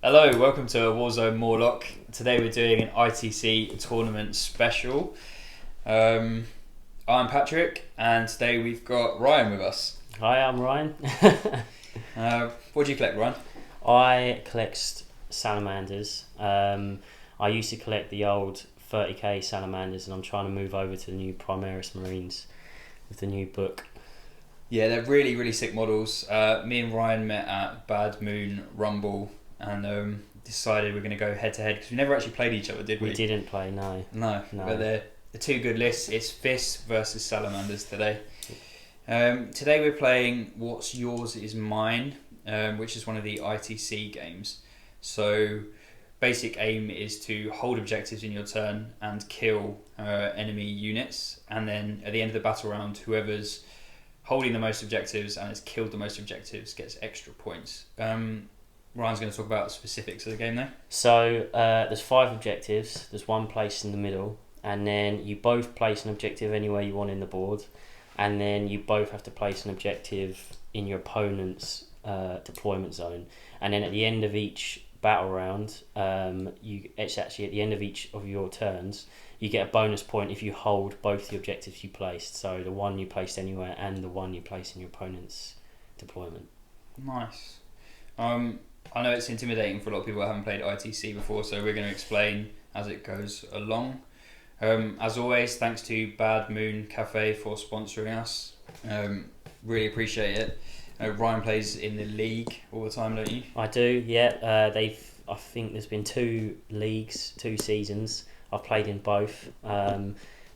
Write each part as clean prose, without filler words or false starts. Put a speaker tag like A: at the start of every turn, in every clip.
A: Hello, welcome to Warzone Morloc. Today we're doing an ITC tournament special. I'm Patrick, and today we've got Ryan with us.
B: Hi, I'm Ryan.
A: What do you collect, Ryan?
B: I collect Salamanders. I used to collect the old 30k Salamanders, and I'm trying to move over to the new Primaris Marines with the new book.
A: Yeah, they're really, really sick models. Me and Ryan met at Bad Moon Rumble and decided we're going to go head to head because we never actually played each other, did we?
B: We didn't play, no.
A: No. But they're two good lists. It's Fists versus Salamanders today. Today we're playing What's Yours Is Mine, which is one of the ITC games. So basic aim is to hold objectives in your turn and kill enemy units, and then at the end of the battle round, whoever's holding the most objectives and has killed the most objectives gets extra points. Ryan's going to talk about the specifics of the game now.
B: So there's 5 objectives. There's one place in the middle, and then you both place an objective anywhere you want in the board, and then you both have to place an objective in your opponent's deployment zone. And then at the end of each battle round, it's actually at the end of each of your turns, you get a bonus point if you hold both the objectives you placed. So the one you placed anywhere and the one you placed in your opponent's deployment.
A: Nice. I know it's intimidating for a lot of people who haven't played ITC before, so we're going to explain as it goes along. As always, thanks to Bad Moon Cafe for sponsoring us. Really appreciate it. Ryan plays in the league all the time, don't you?
B: I do, yeah. I think there's been 2 leagues, 2 seasons. I've played in both.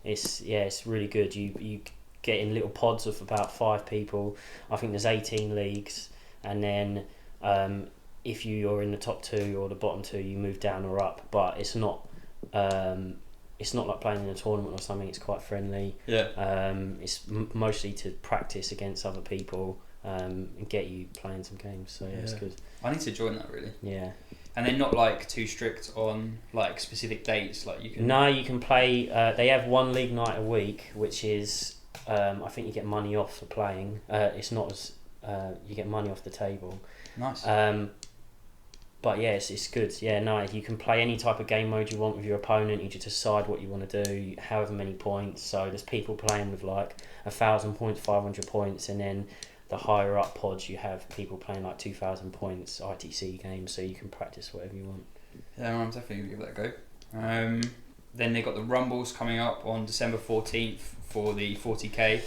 B: It's really good. You get in little pods of about 5 people. I think there's 18 leagues, and then if you're in the top 2 or the bottom 2, you move down or up. But it's not like playing in a tournament or something. It's quite friendly.
A: Yeah.
B: It's mostly to practice against other people and get you playing some games. So yeah, it's good.
A: I need to join that, really.
B: Yeah.
A: And they're not like too strict on like specific dates, like you can.
B: No, you can play. They have one league night a week, which is I think you get money off for playing. It's not as you get money off the table.
A: Nice.
B: But yeah, it's good. Yeah, no, you can play any type of game mode you want with your opponent. You just decide what you want to do, however many points. So there's people playing with like 1,000 points, 500 points, and then the higher up pods you have people playing like 2,000 points ITC games. So you can practice whatever you want.
A: Yeah, I'm definitely gonna give that a go. Then they got the Rumbles coming up on December 14th for the 40k,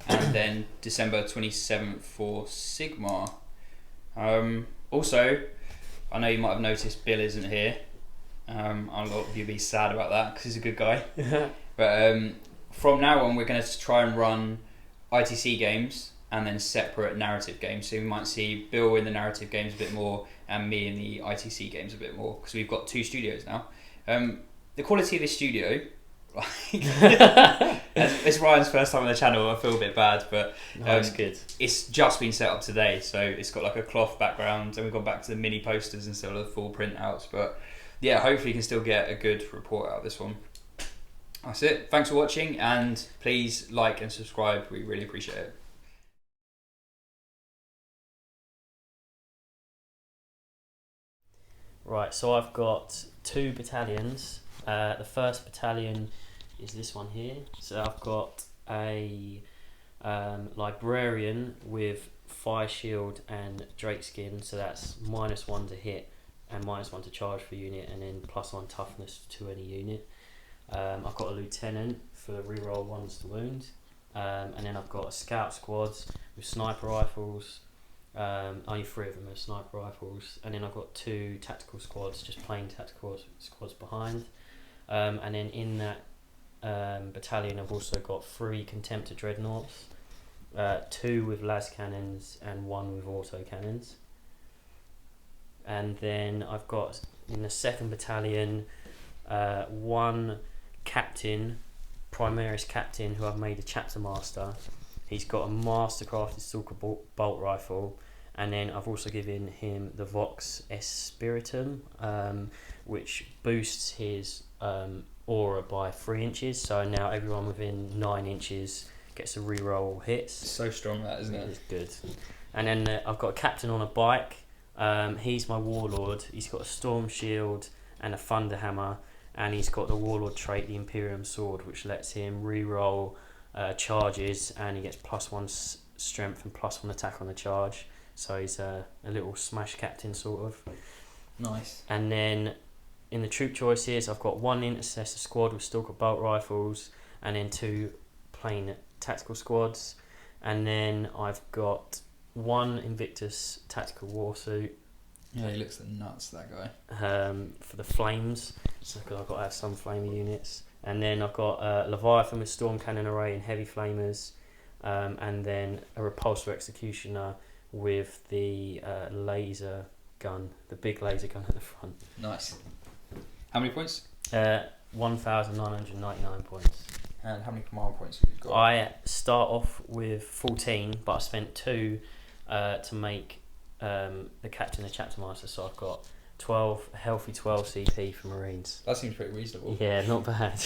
A: and then December 27th for Sigma. Also, I know you might have noticed Bill isn't here. A lot of you be sad about that because he's a good guy. But from now on, we're going to try and run ITC games and then separate narrative games. So we might see Bill in the narrative games a bit more and me in the ITC games a bit more because we've got 2 studios now. The quality of this studio, it's Ryan's first time on the channel. I feel a bit bad, but
B: It's good.
A: It's just been set up today, so it's got like a cloth background, and we've gone back to the mini posters instead of the full printouts. But yeah, hopefully you can still get a good report out of this one. That's it. Thanks for watching, and please like and subscribe. We really appreciate it.
B: Right, so I've got 2 battalions. The first battalion is this one here. So I've got a librarian with fire shield and drake skin. So that's -1 to hit and -1 to charge for unit, and then +1 toughness to any unit. I've got a lieutenant for reroll 1s to wound, and then I've got a scout squad with sniper rifles. Only 3 of them are sniper rifles, and then I've got 2 tactical squads, just plain tactical squads behind. And then in that battalion, I've also got 3 Contemptor dreadnoughts, 2 with las cannons and 1 with auto cannons. And then I've got in the second battalion 1 captain, Primaris captain, who I've made a chapter master. He's got a mastercrafted Stalker bolt rifle, and then I've also given him the Vox Espiritum, which boosts his aura by 3 inches. So now everyone within 9 inches gets a reroll hits.
A: So strong that, isn't it?
B: It's good. And then I've got a captain on a bike, He's my warlord. He's got a storm shield and a thunder hammer, and he's got the warlord trait, the Imperium sword, which lets him reroll charges, and he gets +1 strength and +1 attack on the charge. So he's a little smash captain sort of.
A: Nice.
B: And then in the troop choices, I've got 1 intercessor squad with stalker bolt rifles, and then 2 plain tactical squads, and then I've got 1 Invictus tactical warsuit.
A: Yeah, he looks nuts, that guy.
B: For the flames, so I've got to have some flamer units, and then I've got Leviathan with storm cannon array and heavy flamers, and then a repulsor executioner with the laser gun, the big laser gun at the front.
A: Nice. How many points?
B: 1,999 points.
A: And how many command points have you got?
B: I start off with 14, but I spent 2 to make the captain and chapter master, so I've got 12, a healthy 12 CP for Marines.
A: That seems pretty reasonable.
B: Yeah, not bad.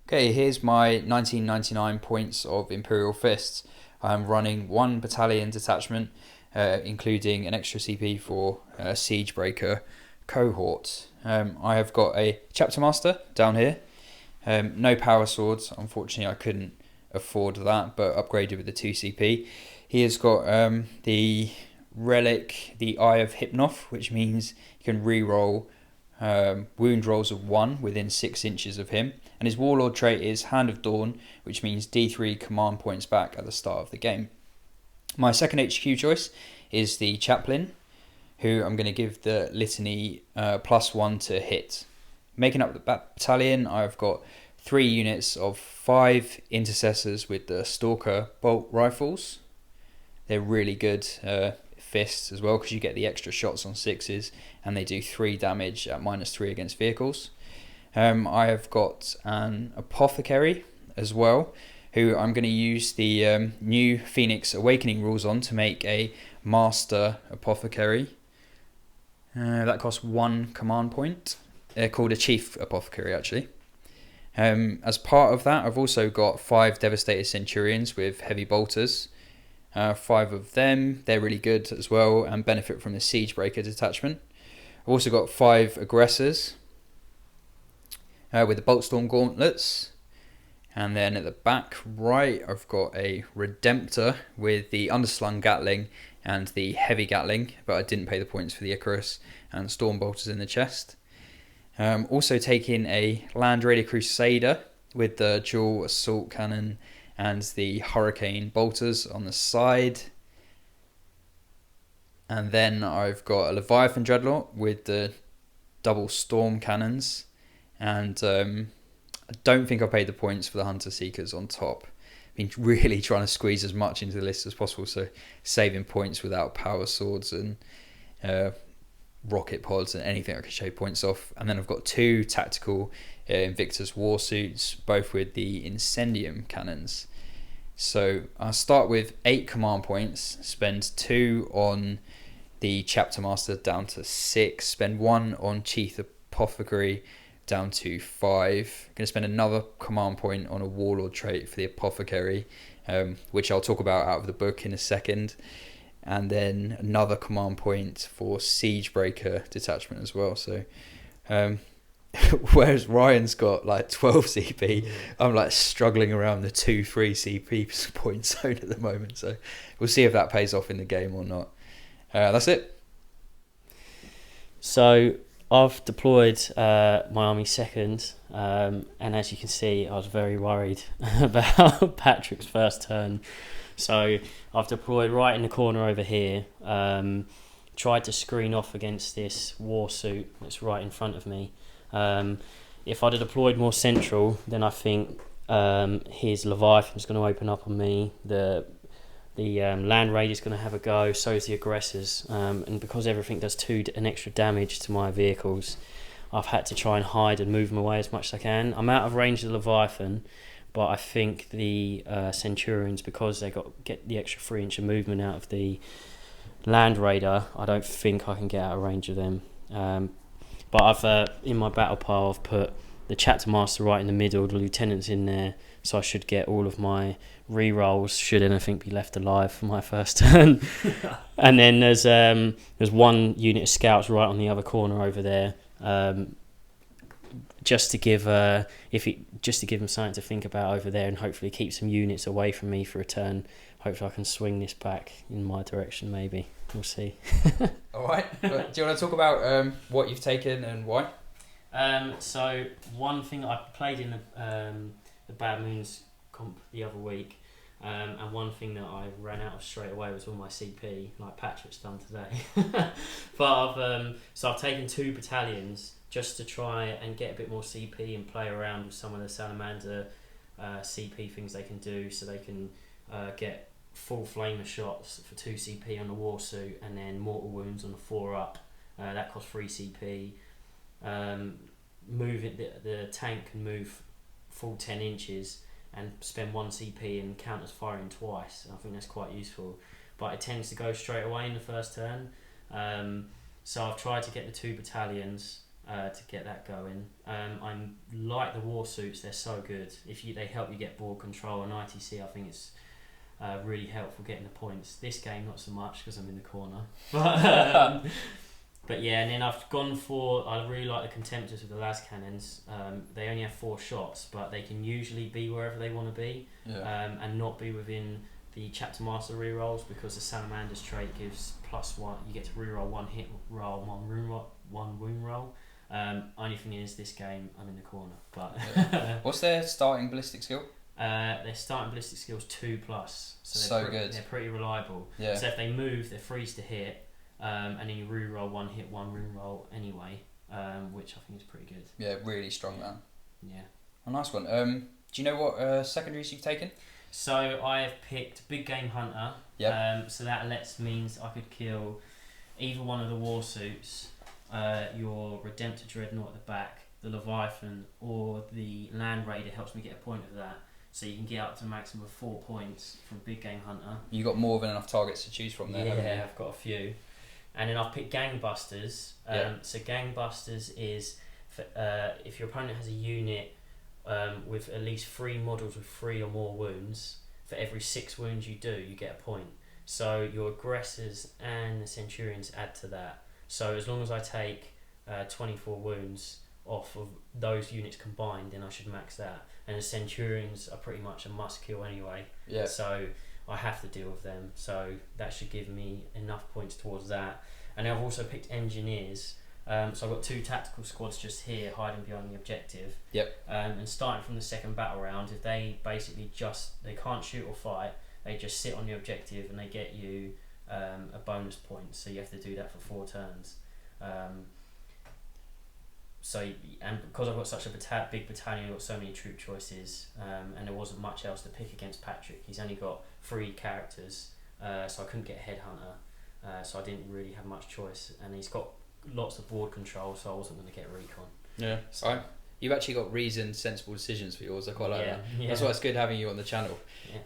A: Okay, here's my 1999 points of Imperial Fists. I'm running 1 battalion detachment, including an extra CP for Siegebreaker cohort. I have got a chapter master down here. No power swords, unfortunately I couldn't afford that, but upgraded with the 2 CP. He has got the relic, the Eye of Hypnoth, which means you can re-roll wound rolls of 1 within 6 inches of him, and his warlord trait is Hand of Dawn, which means D3 command points back at the start of the game. My second HQ choice is the chaplain, who I'm going to give the litany +1 to hit. Making up the battalion, I've got 3 units of 5 intercessors with the stalker bolt rifles. They're really good fists as well, because you get the extra shots on 6s, and they do 3 damage at -3 against vehicles. I have got an apothecary as well, who I'm going to use the new Phoenix Awakening rules on to make a master apothecary. That costs 1 command point. They're called a chief apothecary, actually. As part of that, I've also got 5 devastated centurions with heavy bolters. 5 of them, they're really good as well and benefit from the Siegebreaker detachment. I've also got 5 aggressors with the Boltstorm gauntlets. And then at the back right, I've got a Redemptor with the underslung Gatling and the heavy Gatling, but I didn't pay the points for the Icarus and Storm Bolters in the chest. Also taking a Land Raider Crusader with the dual assault cannon and the Hurricane bolters on the side. And then I've got a Leviathan Dreadnought with the double storm cannons. And I don't think I paid the points for the Hunter Seekers on top. I've been really trying to squeeze as much into the list as possible, so saving points without power swords and rocket pods and anything I could shave points off. And then I've got 2 tactical Invictus warsuits, both with the Incendium cannons. So I'll start with 8 command points, spend 2 on the Chapter Master down to 6, spend 1 on Chief Apothecary down to 5. I'm going to spend another command point on a Warlord trait for the Apothecary, which I'll talk about out of the book in a second. And then another command point for Siegebreaker detachment as well. So whereas Ryan's got like 12 CP, I'm like struggling around the 2-3 CP point zone at the moment. So we'll see if that pays off in the game or not. That's it.
B: So I've deployed my army second, and as you can see, I was very worried about Patrick's first turn. So I've deployed right in the corner over here, tried to screen off against this warsuit that's right in front of me. If I'd have deployed more central, then I think his Leviathan's going to open up on me, the Land Raider's going to have a go, so is the aggressors, and because everything does an extra damage to my vehicles, I've had to try and hide and move them away as much as I can. I'm out of range of the Leviathan, but I think the Centurions, because they get the extra 3 inch of movement out of the Land Raider, I don't think I can get out of range of them. But I've in my battle pile I've put the chapter master right in the middle, the lieutenant's in there, so I should get all of my re-rolls should anything be left alive for my first turn. And then there's one unit of scouts right on the other corner over there, just to give them something to think about over there, and hopefully keep some units away from me for a turn. Hopefully I can swing this back in my direction, maybe. We'll see.
A: Alright, do you want to talk about what you've taken and why?
B: So one thing I played in the Bad Moons comp the other week, and one thing that I ran out of straight away was all my CP, like Patrick's done today. But I've taken 2 battalions just to try and get a bit more CP and play around with some of the Salamander CP things they can do, so they can get full flamer shots for 2 CP on the war suit, and then mortal wounds on the 4 up. That costs 3 CP. The tank can move full 10 inches and spend 1 CP and count as firing twice. I think that's quite useful, but it tends to go straight away in the first turn. So I've tried to get the 2 battalions to get that going. I like the war suits; they're so good. They help you get board control, and ITC I think it's really helpful getting the points. This game not so much because I'm in the corner. But yeah, and then I've gone for, I really like the Contemptors with the las cannons. They only have 4 shots, but they can usually be wherever they want to be, and not be within the Chapter Master rerolls, because the Salamanders trait gives +1. You get to reroll 1 hit roll, 1 wound roll. Only thing is, this game I'm in the corner. But
A: what's their starting ballistic skill?
B: Their starting ballistic skill's 2+,
A: so good.
B: They're pretty reliable.
A: Yeah.
B: So if they move, they're freeze to hit. And then you re-roll 1 hit, 1 wound roll anyway, which I think is pretty good.
A: Yeah, really strong man.
B: Yeah.
A: A nice one. Do you know what secondaries you've taken?
B: So I've picked Big Game Hunter.
A: Yep.
B: So that means I could kill either one of the war suits, your Redemptor Dreadnought at the back, the Leviathan, or the Land Raider helps me get a point of that. So you can get up to a maximum of 4 points from Big Game Hunter.
A: You got more than enough targets to choose from there.
B: Yeah, I've got a few. And then I've picked Gangbusters. So Gangbusters is for, if your opponent has a unit with at least 3 models with 3 or more wounds, for every 6 wounds you do, you get a point. So your aggressors and the Centurions add to that. So as long as I take 24 wounds off of those units combined, then I should max that. And the Centurions are pretty much a must kill anyway.
A: Yeah.
B: So I have to deal with them, so that should give me enough points towards that. And then I've also picked Engineers, so I've got 2 tactical squads just here hiding behind the objective.
A: Yep.
B: And starting from the second battle round, if they basically they can't shoot or fight, they just sit on the objective and they get you a bonus point, so you have to do that for 4 turns. And because I've got such a big battalion, I've got so many troop choices, and there wasn't much else to pick against Patrick. He's only got 3 characters, so I couldn't get a Headhunter, so I didn't really have much choice. And he's got lots of board control, so I wasn't going to get Recon.
A: Yeah, so you've actually got reasoned, sensible decisions for yours. I quite like that. Yeah. That's why it's good having you on the channel.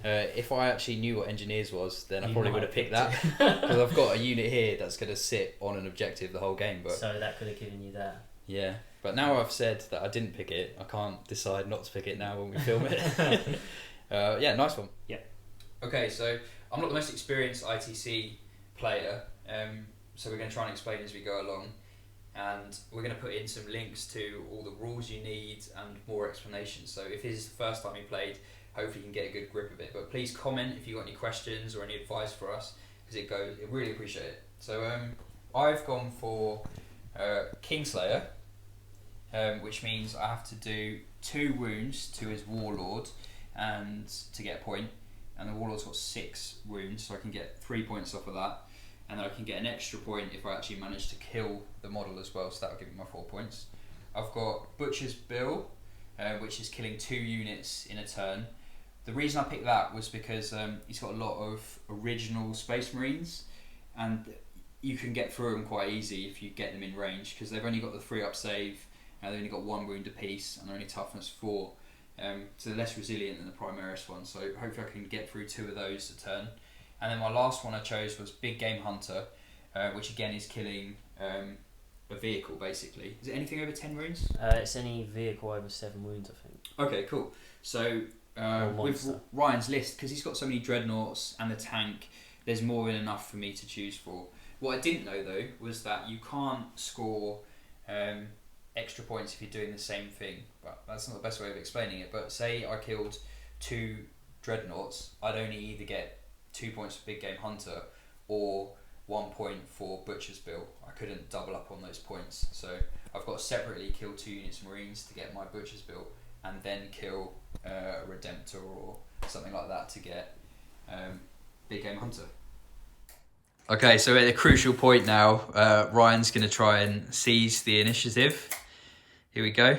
A: Yeah. If I actually knew what Engineers was, then I probably would have picked that, because I've got a unit here that's going to sit on an objective the whole game. But
B: so that could have given you that.
A: Yeah, but now I've said that I didn't pick it, I can't decide not to pick it now when we film it. Yeah, nice one.
B: Yeah.
A: Okay, so I'm not the most experienced ITC player, so we're going to try and explain as we go along, and we're going to put in some links to all the rules you need and more explanations. So if this is the first time you played, hopefully you can get a good grip of it. But please comment if you've got any questions or any advice for us, because I really appreciate it. So I've gone for Kingslayer, which means I have to do 2 wounds to his Warlord and to get a point, and the Warlord's got 6 wounds, so I can get 3 points off of that, and then I can get an extra point if I actually manage to kill the model as well, so that'll give me my 4 points. I've got Butcher's Bill, which is killing 2 units in a turn. The reason I picked that was because he's got a lot of original Space Marines, and you can get through them quite easy if you get them in range, because they've only got the 3-up save, and they've only got 1 wound apiece, and they're only toughness 4, so they're less resilient than the Primaris one, so hopefully I can get through 2 of those a turn. And then my last one I chose was Big Game Hunter, which again is killing a vehicle basically. Is it anything over 10 wounds?
B: It's any vehicle over 7 wounds, I think.
A: Okay, cool. So with Ryan's list, because he's got so many dreadnoughts and the tank, there's more than enough for me to choose for. What I didn't know though was that you can't score extra points if you're doing the same thing. But that's not the best way of explaining it. But say I killed 2 dreadnoughts, I'd only either get 2 points for Big Game Hunter or 1 point for Butcher's Bill. I couldn't double up on those points, so I've got to separately kill 2 units of Marines to get my Butcher's Bill, and then kill a Redemptor or something like that to get Big Game Hunter. Okay, so at a crucial point now, Ryan's going to try and seize the initiative. Here we go.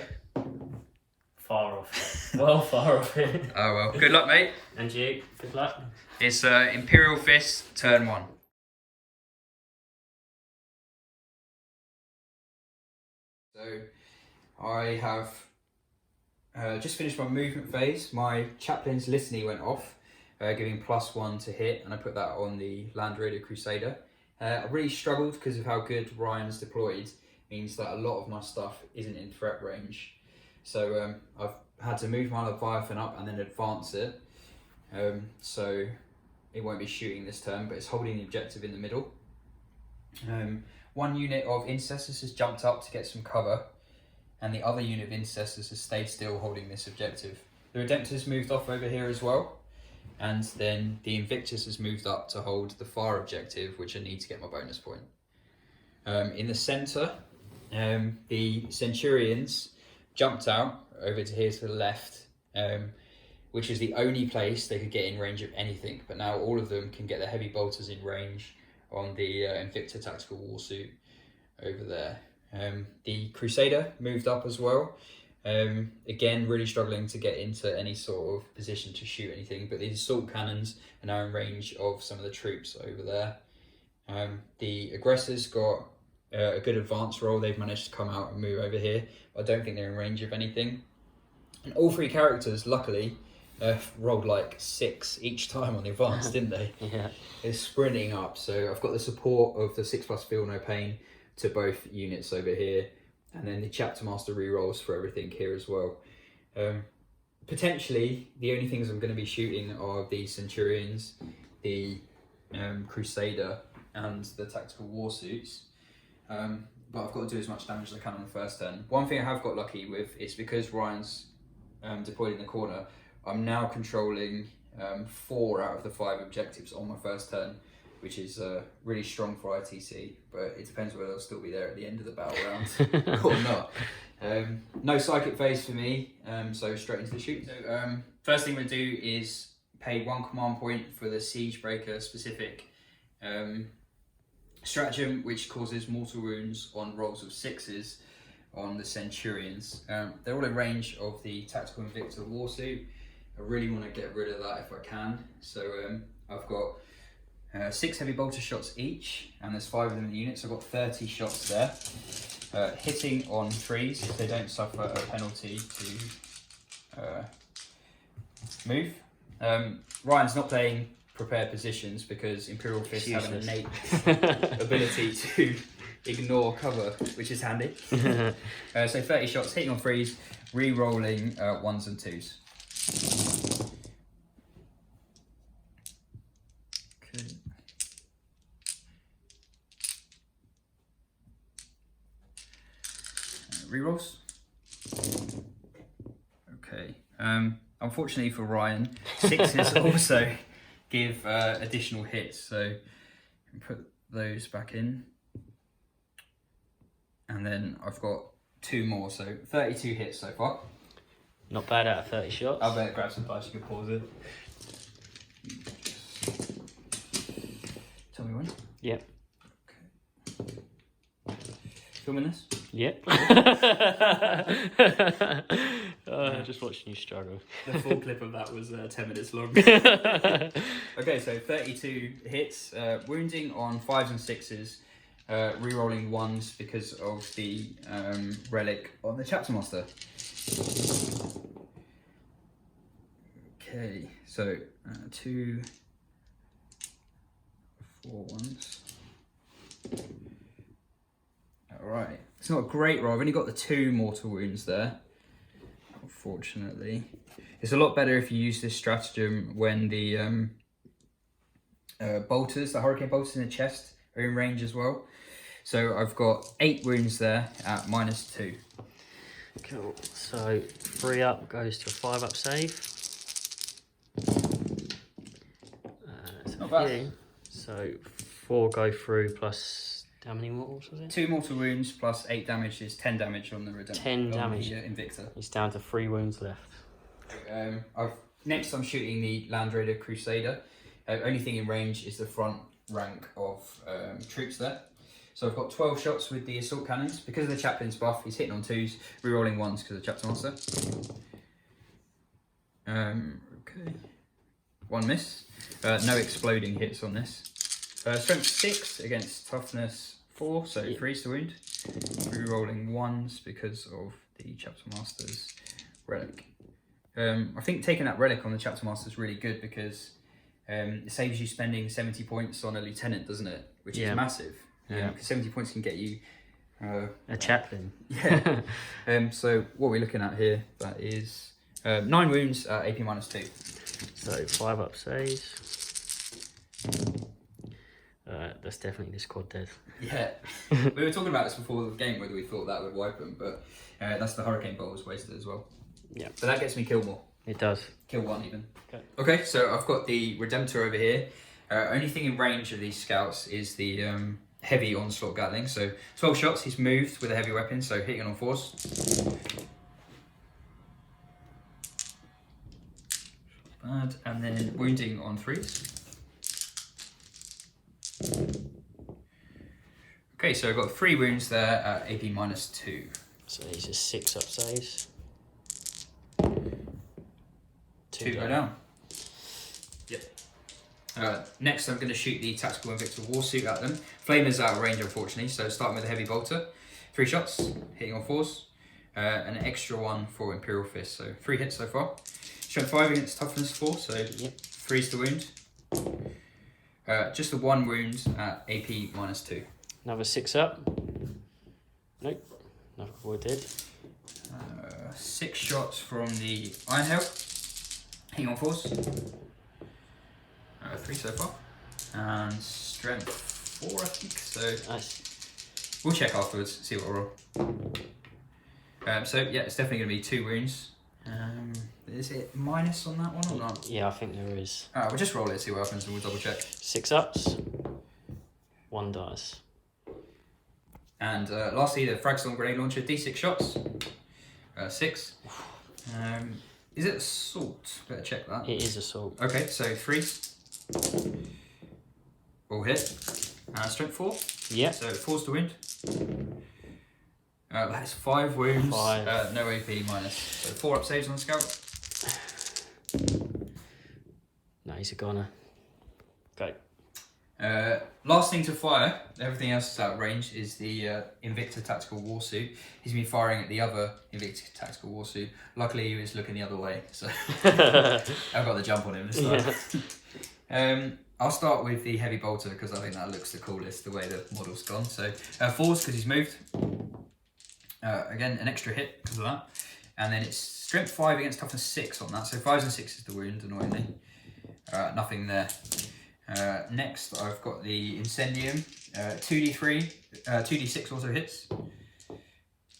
B: Far off. Well, far off it.
A: Oh well, good luck, mate.
B: And you, good luck.
A: It's Imperial Fists, turn 1. So, I have just finished my movement phase. My chaplain's litany went off, giving +1 to hit, and I put that on the Land Raider Crusader. I really struggled because of how good Ryan's deployed. Means that a lot of my stuff isn't in threat range. So I've had to move my Leviathan up and then advance it. So it won't be shooting this turn, but it's holding the objective in the middle. 1 unit of Intercessors has jumped up to get some cover, and the other unit of Intercessors has stayed still holding this objective. The Redemptor's moved off over here as well, and then the Invictus has moved up to hold the far objective, which I need to get my bonus point. In the centre, the Centurions jumped out over to here to the left, which is the only place they could get in range of anything, but now all of them can get their heavy bolters in range on the Invicta Tactical Warsuit over there. The Crusader moved up as well. Again, really struggling to get into any sort of position to shoot anything, but the assault cannons are now in range of some of the troops over there. The Aggressors got a good advance roll. They've managed to come out and move over here. I don't think they're in range of anything. And all 3 characters, luckily, rolled like 6 each time on the advance, didn't they?
B: Yeah.
A: They're sprinting up. So I've got the support of the 6+ Feel No Pain to both units over here, and then the Chapter Master rerolls for everything here as well. Potentially, the only things I'm going to be shooting are the Centurions, the Crusader, and the Tactical Warsuits. But I've got to do as much damage as I can on the first turn. One thing I have got lucky with is because Ryan's deployed in the corner, I'm now controlling 4 out of the 5 objectives on my first turn, which is really strong for ITC, but it depends whether they'll still be there at the end of the battle round or not. No psychic phase for me, so straight into the shoot. So, first thing we'll do is pay 1 command point for the Siegebreaker specific stratagem, which causes mortal wounds on rolls of 6s on the Centurions. They're all in range of the Tactical Invicta Warsuit. I really want to get rid of that if I can. So I've got 6 heavy bolter shots each, and there's 5 of them in the unit, so I've got 30 shots there. Hitting on trees if they don't suffer a penalty to move. Ryan's not playing prepared positions because Imperial Fists have an innate ability to ignore cover, which is handy. So 30 shots, hitting on threes, re-rolling 1s and 2s. Okay. Rerolls. Okay. Unfortunately for Ryan, 6s also give additional hits, so put those back in. And then I've got 2 more, so 32 hits so far.
B: Not bad out of 30 shots.
A: I better grab some dice, you can pause it. Tell me when.
B: Yep.
A: Okay. Filming this?
B: Yep. Just watching you struggle.
A: The full clip of that was 10 minutes long. Okay, so 32 hits, wounding on 5s and 6s, re-rolling 1s because of the relic on the Chapter Master. Okay, so 2, 4 1s. Alright. It's not a great roll. I've only got the 2 mortal wounds there, unfortunately. It's a lot better if you use this stratagem when the bolters, the hurricane bolters in the chest, are in range as well. So I've got 8 wounds there at -2.
B: Cool. So 3 up goes to a 5 up save.
A: Not bad.
B: So 4 go through plus how many mortals was it?
A: 2 mortal wounds plus 8 damage is 10 damage on the redemption.
B: 10 damage.
A: The Invicta.
B: He's down to 3 wounds left.
A: Next I'm shooting the Land Raider Crusader. Only thing in range is the front rank of troops there. So I've got 12 shots with the assault cannons. Because of the chaplain's buff, he's hitting on 2s, rerolling 1s because of the chapter master. Okay. 1 miss. No exploding hits on this. Strength 6 against toughness 4, so 3's the wound. Rerolling 1s because of the chapter master's relic. I think taking that relic on the chapter master is really good because it saves you spending 70 points on a lieutenant, doesn't it? Which is massive. Because 70 points can get you
B: a chaplain.
A: Yeah. So what we're looking at here, that is 9 wounds at AP -2.
B: So 5 up saves. That's definitely this quad dead.
A: Yeah. We were talking about this before the game, whether we thought that would wipe them, but that's the hurricane bolt was wasted as well.
B: Yeah.
A: So that gets me kill more.
B: It does.
A: Kill 1 even.
B: Okay.
A: Okay, so I've got the Redemptor over here. Only thing in range of these scouts is the heavy onslaught gatling. So 12 shots, he's moved with a heavy weapon, so hitting on 4s. Bad. And then wounding on 3s. Okay, so I've got 3 wounds there at AP -2.
B: So these are 6 up saves.
A: 2 go down. Yep. Next, I'm going to shoot the Tactical Invicta Warsuit at them. Flamer's out of range, unfortunately, so starting with a heavy bolter. 3 shots, hitting on 4s. An extra 1 for Imperial Fists, so 3 hits so far. Strength 5 against toughness 4, so 3's the wound. Just the 1 wound at AP -2.
B: Another 6 up. Nope. Another 4 dead.
A: 6 shots from the Iron Hail. Hitting on 4s. 3 so far. And strength 4, I think. So
B: Nice.
A: we'll check afterwards, see what we'll roll. So yeah, it's definitely going to be 2 wounds. Is it minus on that one or not?
B: Yeah, I think there is.
A: Alright, we'll just roll it, see what happens, and we'll double check.
B: 6 ups. 1 dice.
A: And lastly, the Fragstorm Grenade Launcher, D6 shots. 6. Is it assault? Better check that.
B: It is assault.
A: Okay, so 3. All hit. Strength 4.
B: Yeah.
A: So 4's to wound. That's 5 wounds.
B: 5.
A: No AP minus. So 4 up saves on the scout.
B: No, he's a goner. Okay.
A: Last thing to fire, everything else is out of range, is the Invicta Tactical Warsuit. He's been firing at the other Invicta Tactical Warsuit. Luckily, he was looking the other way, so I've got the jump on him this time. I'll start with the Heavy Bolter because I think that looks the coolest, the way the model's gone. So 4s because he's moved. Again, an extra hit because of that. And then it's Strength 5 against Toughness 6 on that. So 5s and 6s the wound, annoyingly. Nothing there. Next, I've got the Incendium. 2d3, 2d6 also hits.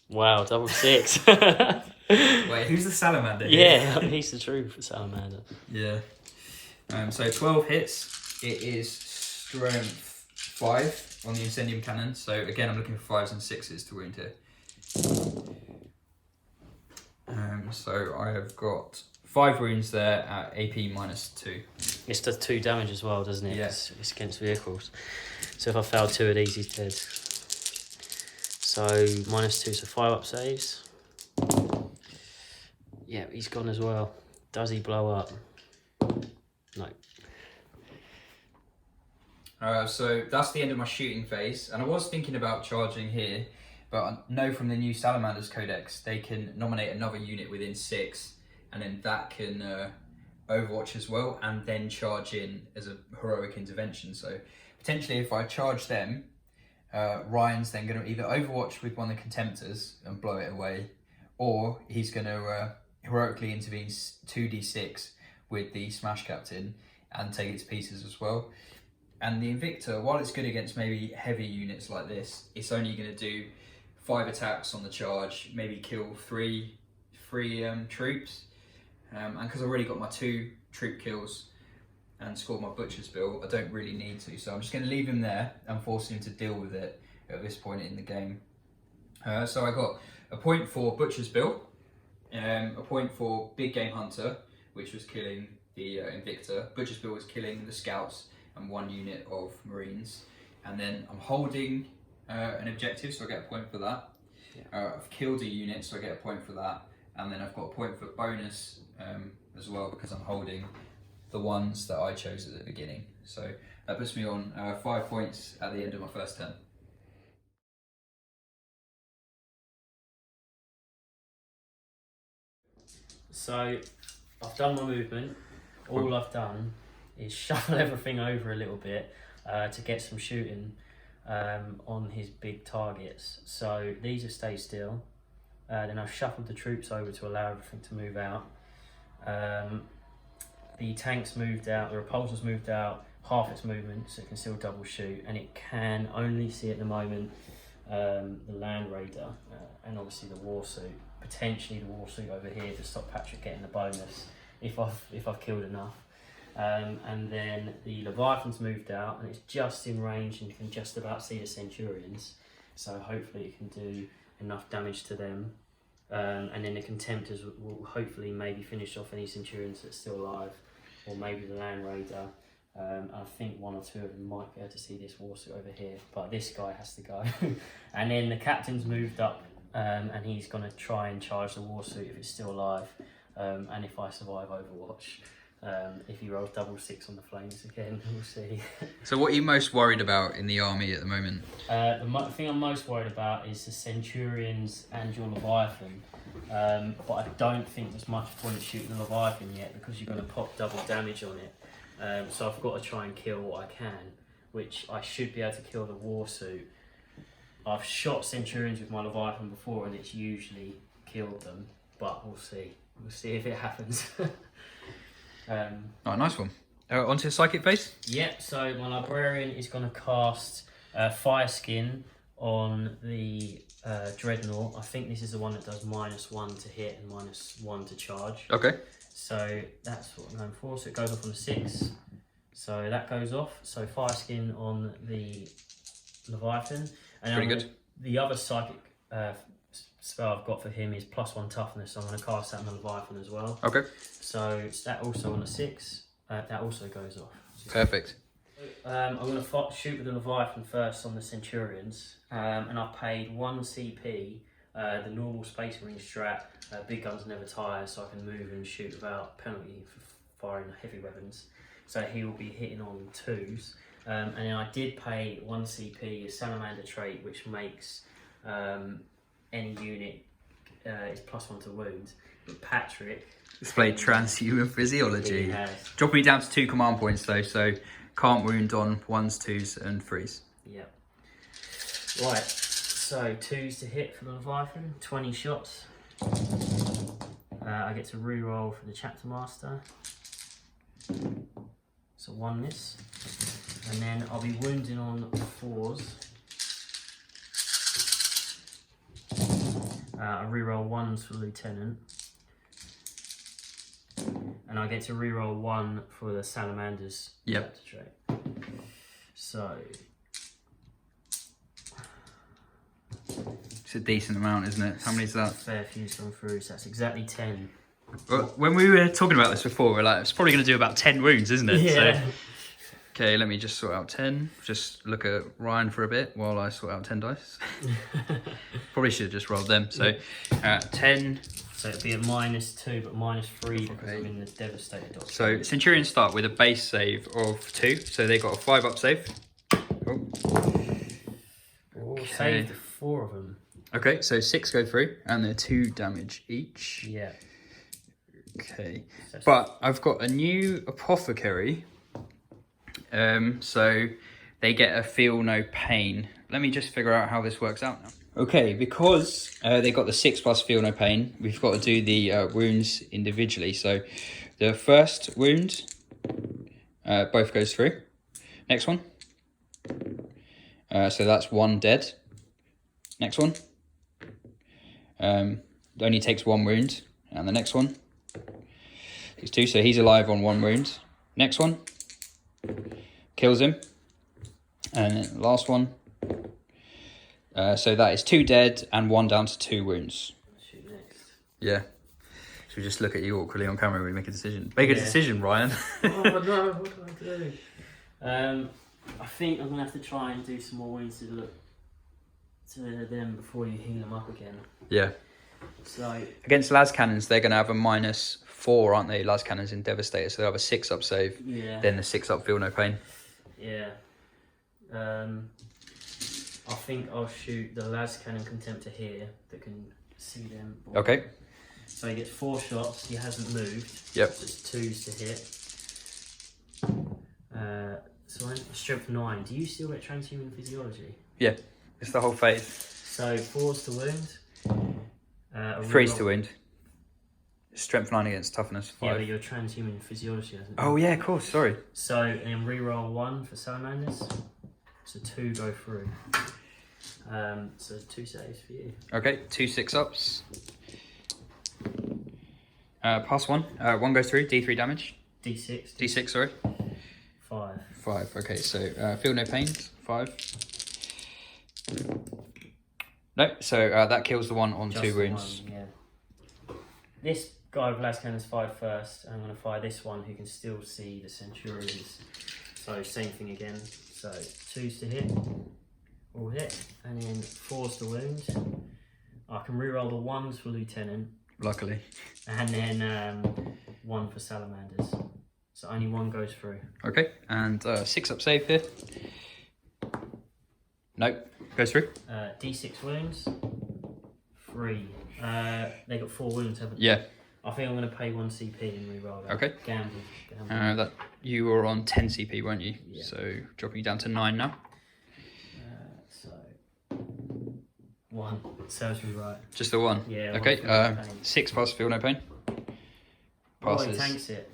B: Wow, double 6.
A: Wait, who's the Salamander here?
B: Yeah, he's the true Salamander.
A: Yeah. So 12 hits. It is Strength 5 on the Incendium Cannon. So again, I'm looking for 5s and 6s to wound here. So I have got 5 wounds there at AP -2.
B: This does 2 damage as well, doesn't it?
A: Yeah.
B: It's against vehicles. So if I fail 2 of these, he's dead. So -2, so 5 up saves. Yeah, he's gone as well. Does he blow up? No.
A: So that's the end of my shooting phase, and I was thinking about charging here, but I know from the new Salamanders codex they can nominate another unit within 6, and then that can overwatch as well, and then charge in as a heroic intervention. So potentially if I charge them, Ryan's then going to either overwatch with one of the Contemptors and blow it away, or he's going to heroically intervene 2d6 with the Smash Captain and take it to pieces as well. And the Invictor, while it's good against maybe heavy units like this, it's only going to do 5 attacks on the charge, maybe kill three troops. And because I've already got my 2 troop kills and scored my Butcher's Bill, I don't really need to. So I'm just going to leave him there and force him to deal with it at this point in the game. So I got a point for Butcher's Bill, a point for Big Game Hunter, which was killing the Invictor. Butcher's Bill was killing the Scouts and 1 unit of Marines. And then I'm holding an objective, so I get a point for that. I've killed a unit, so I get a point for that. And then I've got a point for bonus as well, because I'm holding the ones that I chose at the beginning. So that puts me on 5 points at the end of my first turn.
B: So I've done my movement. All I've done is shuffle everything over a little bit to get some shooting on his big targets. So these have stayed still. Then I've shuffled the troops over to allow everything to move out. The tanks moved out, the repulsor's moved out, half its movement, so it can still double shoot, and it can only see at the moment the Land Raider and obviously the Warsuit, potentially the Warsuit over here to stop Patrick getting the bonus if I've killed enough. And then the Leviathan's moved out and it's just in range and can just about see the Centurions, so hopefully it can do enough damage to them. And then the Contemptors will hopefully maybe finish off any Centurions that's still alive, or maybe the Land Raider. I think 1 or 2 of them might be able to see this Warsuit over here, but this guy has to go. And then the Captain's moved up, and he's going to try and charge the Warsuit if it's still alive, and if I survive Overwatch. If he rolls double 6 on the flames again, we'll see.
A: So what are you most worried about in the army at the moment?
B: The thing I'm most worried about is the Centurions and your Leviathan. But I don't think there's much point shooting the Leviathan yet, because you're going to pop double damage on it. So I've got to try and kill what I can, which I should be able to kill the Warsuit. I've shot Centurions with my Leviathan before and it's usually killed them, but we'll see. We'll see if it happens.
A: Oh, nice one. Onto the Psychic Phase?
B: Yep, so my Librarian is going to cast Fire Skin on the Dreadnought. I think this is the one that does -1 to hit and -1 to charge.
A: Okay.
B: So that's what I'm going for. So it goes off on a 6. So that goes off. So Fire Skin on the Leviathan. And
A: pretty good.
B: The other Psychic spell I've got for him is +1 toughness, so I'm going to cast that on the Leviathan as well.
A: Okay.
B: So that also on a 6, that also goes off.
A: Perfect.
B: I'm going to shoot with the Leviathan first on the Centurions, and I've paid 1 CP, the normal Space Marine strat, big guns never tire, so I can move and shoot without penalty for firing heavy weapons. So he will be hitting on 2s. And then I did pay 1 CP, a Salamander trait, which makes any unit is +1 to wound. But Patrick...
A: Displayed transhuman physiology.
B: He has.
A: Dropping me down to 2 command points though, so can't wound on 1s, 2s and 3s.
B: Yep. Right, so 2s to hit for the Leviathan, 20 shots. I get to re-roll for the Chapter Master. So 1 miss. And then I'll be wounding on 4s. I re-roll 1s for Lieutenant. And I get to re-roll 1 for the Salamanders.
A: Yep.
B: Trait. So...
A: It's a decent amount, isn't it? How many is that?
B: Fair few's gone through, so that's exactly 10.
A: Well, when we were talking about this before, we were like, it's probably going to do about 10 wounds, isn't it?
B: Yeah.
A: So, okay, let me just sort out 10. Just look at Ryan for a bit while I sort out 10 dice. Probably should have just rolled them. So 10.
B: So it'd be a -2, but -3 because I'm in the Devastator dot.
A: So Centurions start with a base save of 2. So they got a 5 up save. Oh.
B: Okay. Saved 4 of them.
A: Okay, so 6 go through and they're 2 damage each.
B: Yeah.
A: Okay. But I've got a new Apothecary. So they get a feel no pain let me just figure out how this works out now. Okay, because they got the 6+ feel no pain, we've got to do the wounds individually. So the first wound, both goes through. Next one. So that's 1 dead. Next one. Only takes 1 wound. And the next one takes 2, so he's alive on 1 wound. Next one. Kills him. And then the last one. So that is 2 dead and 1 down to 2 wounds.
B: Shoot next.
A: Yeah. Should we just look at you awkwardly on camera when we make a decision? Make a decision, Ryan.
B: Oh no, what do I do? I think I'm going to have to try and do some more wounds to look to them before you heal them up again.
A: Yeah.
B: So
A: against las cannons, they're going to have a -4, aren't they? Las cannons in Devastator, so they'll have a 6-up save.
B: Yeah.
A: Then the 6-up feel no pain.
B: Yeah. I think I'll shoot the las cannon contemptor here that can see them.
A: Okay.
B: So he gets 4 shots. He hasn't moved.
A: Yep.
B: So it's 2s to hit. So I'm strength 9. Do you still get transhuman physiology?
A: Yeah. It's the whole phase.
B: So 4s to wound.
A: 3s to wound. Strength 9 against toughness 5.
B: Yeah, but your transhuman physiology hasn't.
A: Oh yeah, of course. Sorry.
B: So and then reroll 1 for salamanders. So 2 go through. So 2 saves for you.
A: Okay, 2 6-ups. Pass 1. 1 goes through. D3 damage.
B: D6.
A: D6. Sorry.
B: 5.
A: 5. Okay, so feel no pain. 5. No, so that kills the one on
B: Just
A: 2 wounds.
B: One, yeah. This guy with las cannons fired first. I'm going to fire this one who can still see the centurions. So same thing again. So 2s to hit, all hit, and then 4s to wound. I can reroll the 1s for lieutenant.
A: Luckily.
B: And then 1 for salamanders. So only 1 goes through.
A: Okay, and 6-up save here. Nope, goes through.
B: D6 wounds. 3. They got 4 wounds, haven't they?
A: Yeah.
B: I think I'm going to pay 1 CP and reroll that.
A: Okay.
B: Gamble.
A: That you were on 10 CP, weren't you?
B: Yeah.
A: So dropping you down to 9 now.
B: So 1 serves me right.
A: Just the 1.
B: Yeah.
A: Okay.
B: 1
A: 6 plus feel no pain.
B: Passes. Oh, he tanks it.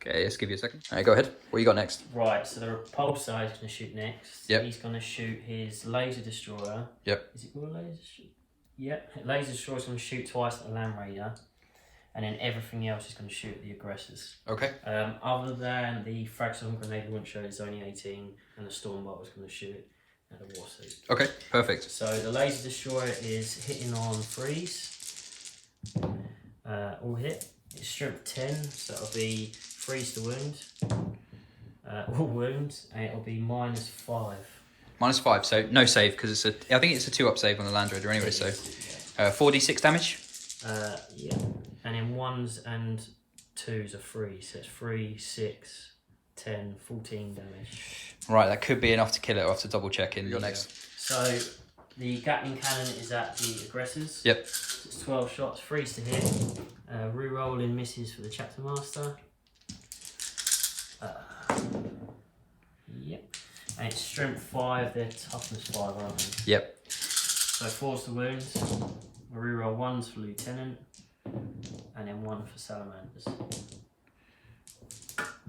A: Okay, let's give you a second. All right, go ahead. What you got next?
B: Right. So the repulsor is going to shoot next.
A: Yep.
B: He's going to shoot his laser destroyer.
A: Yep.
B: Is it called a laser? Yep. Laser destroyer is going to shoot twice at the land raider, and then everything else is going to shoot at the aggressors.
A: Okay.
B: Other than the fragile grenade launcher is only 18, and the stormbolt is going to shoot at the war suit.
A: Okay, perfect.
B: So the laser destroyer is hitting on 3s. All hit. It's strength 10, so it'll be 3s to wound. All wounds, and it'll be -5.
A: -5, so no save because it's I think it's a 2-up save on the Land Raider anyway. So 4d6 damage.
B: Yeah, and then 1s and 2s are 3, so it's 3, 6, 10, 14 damage.
A: Right, that could be enough to kill it. I'll have to double check in. You're next.
B: So the Gatling cannon is at the aggressors.
A: Yep.
B: So it's 12 shots, 3s to hit. Rerolling misses for the chapter master. Yep. And it's strength 5, they're toughness 5, aren't they?
A: Yep.
B: So 4s to wound. I reroll 1s for lieutenant, and then 1 for salamanders.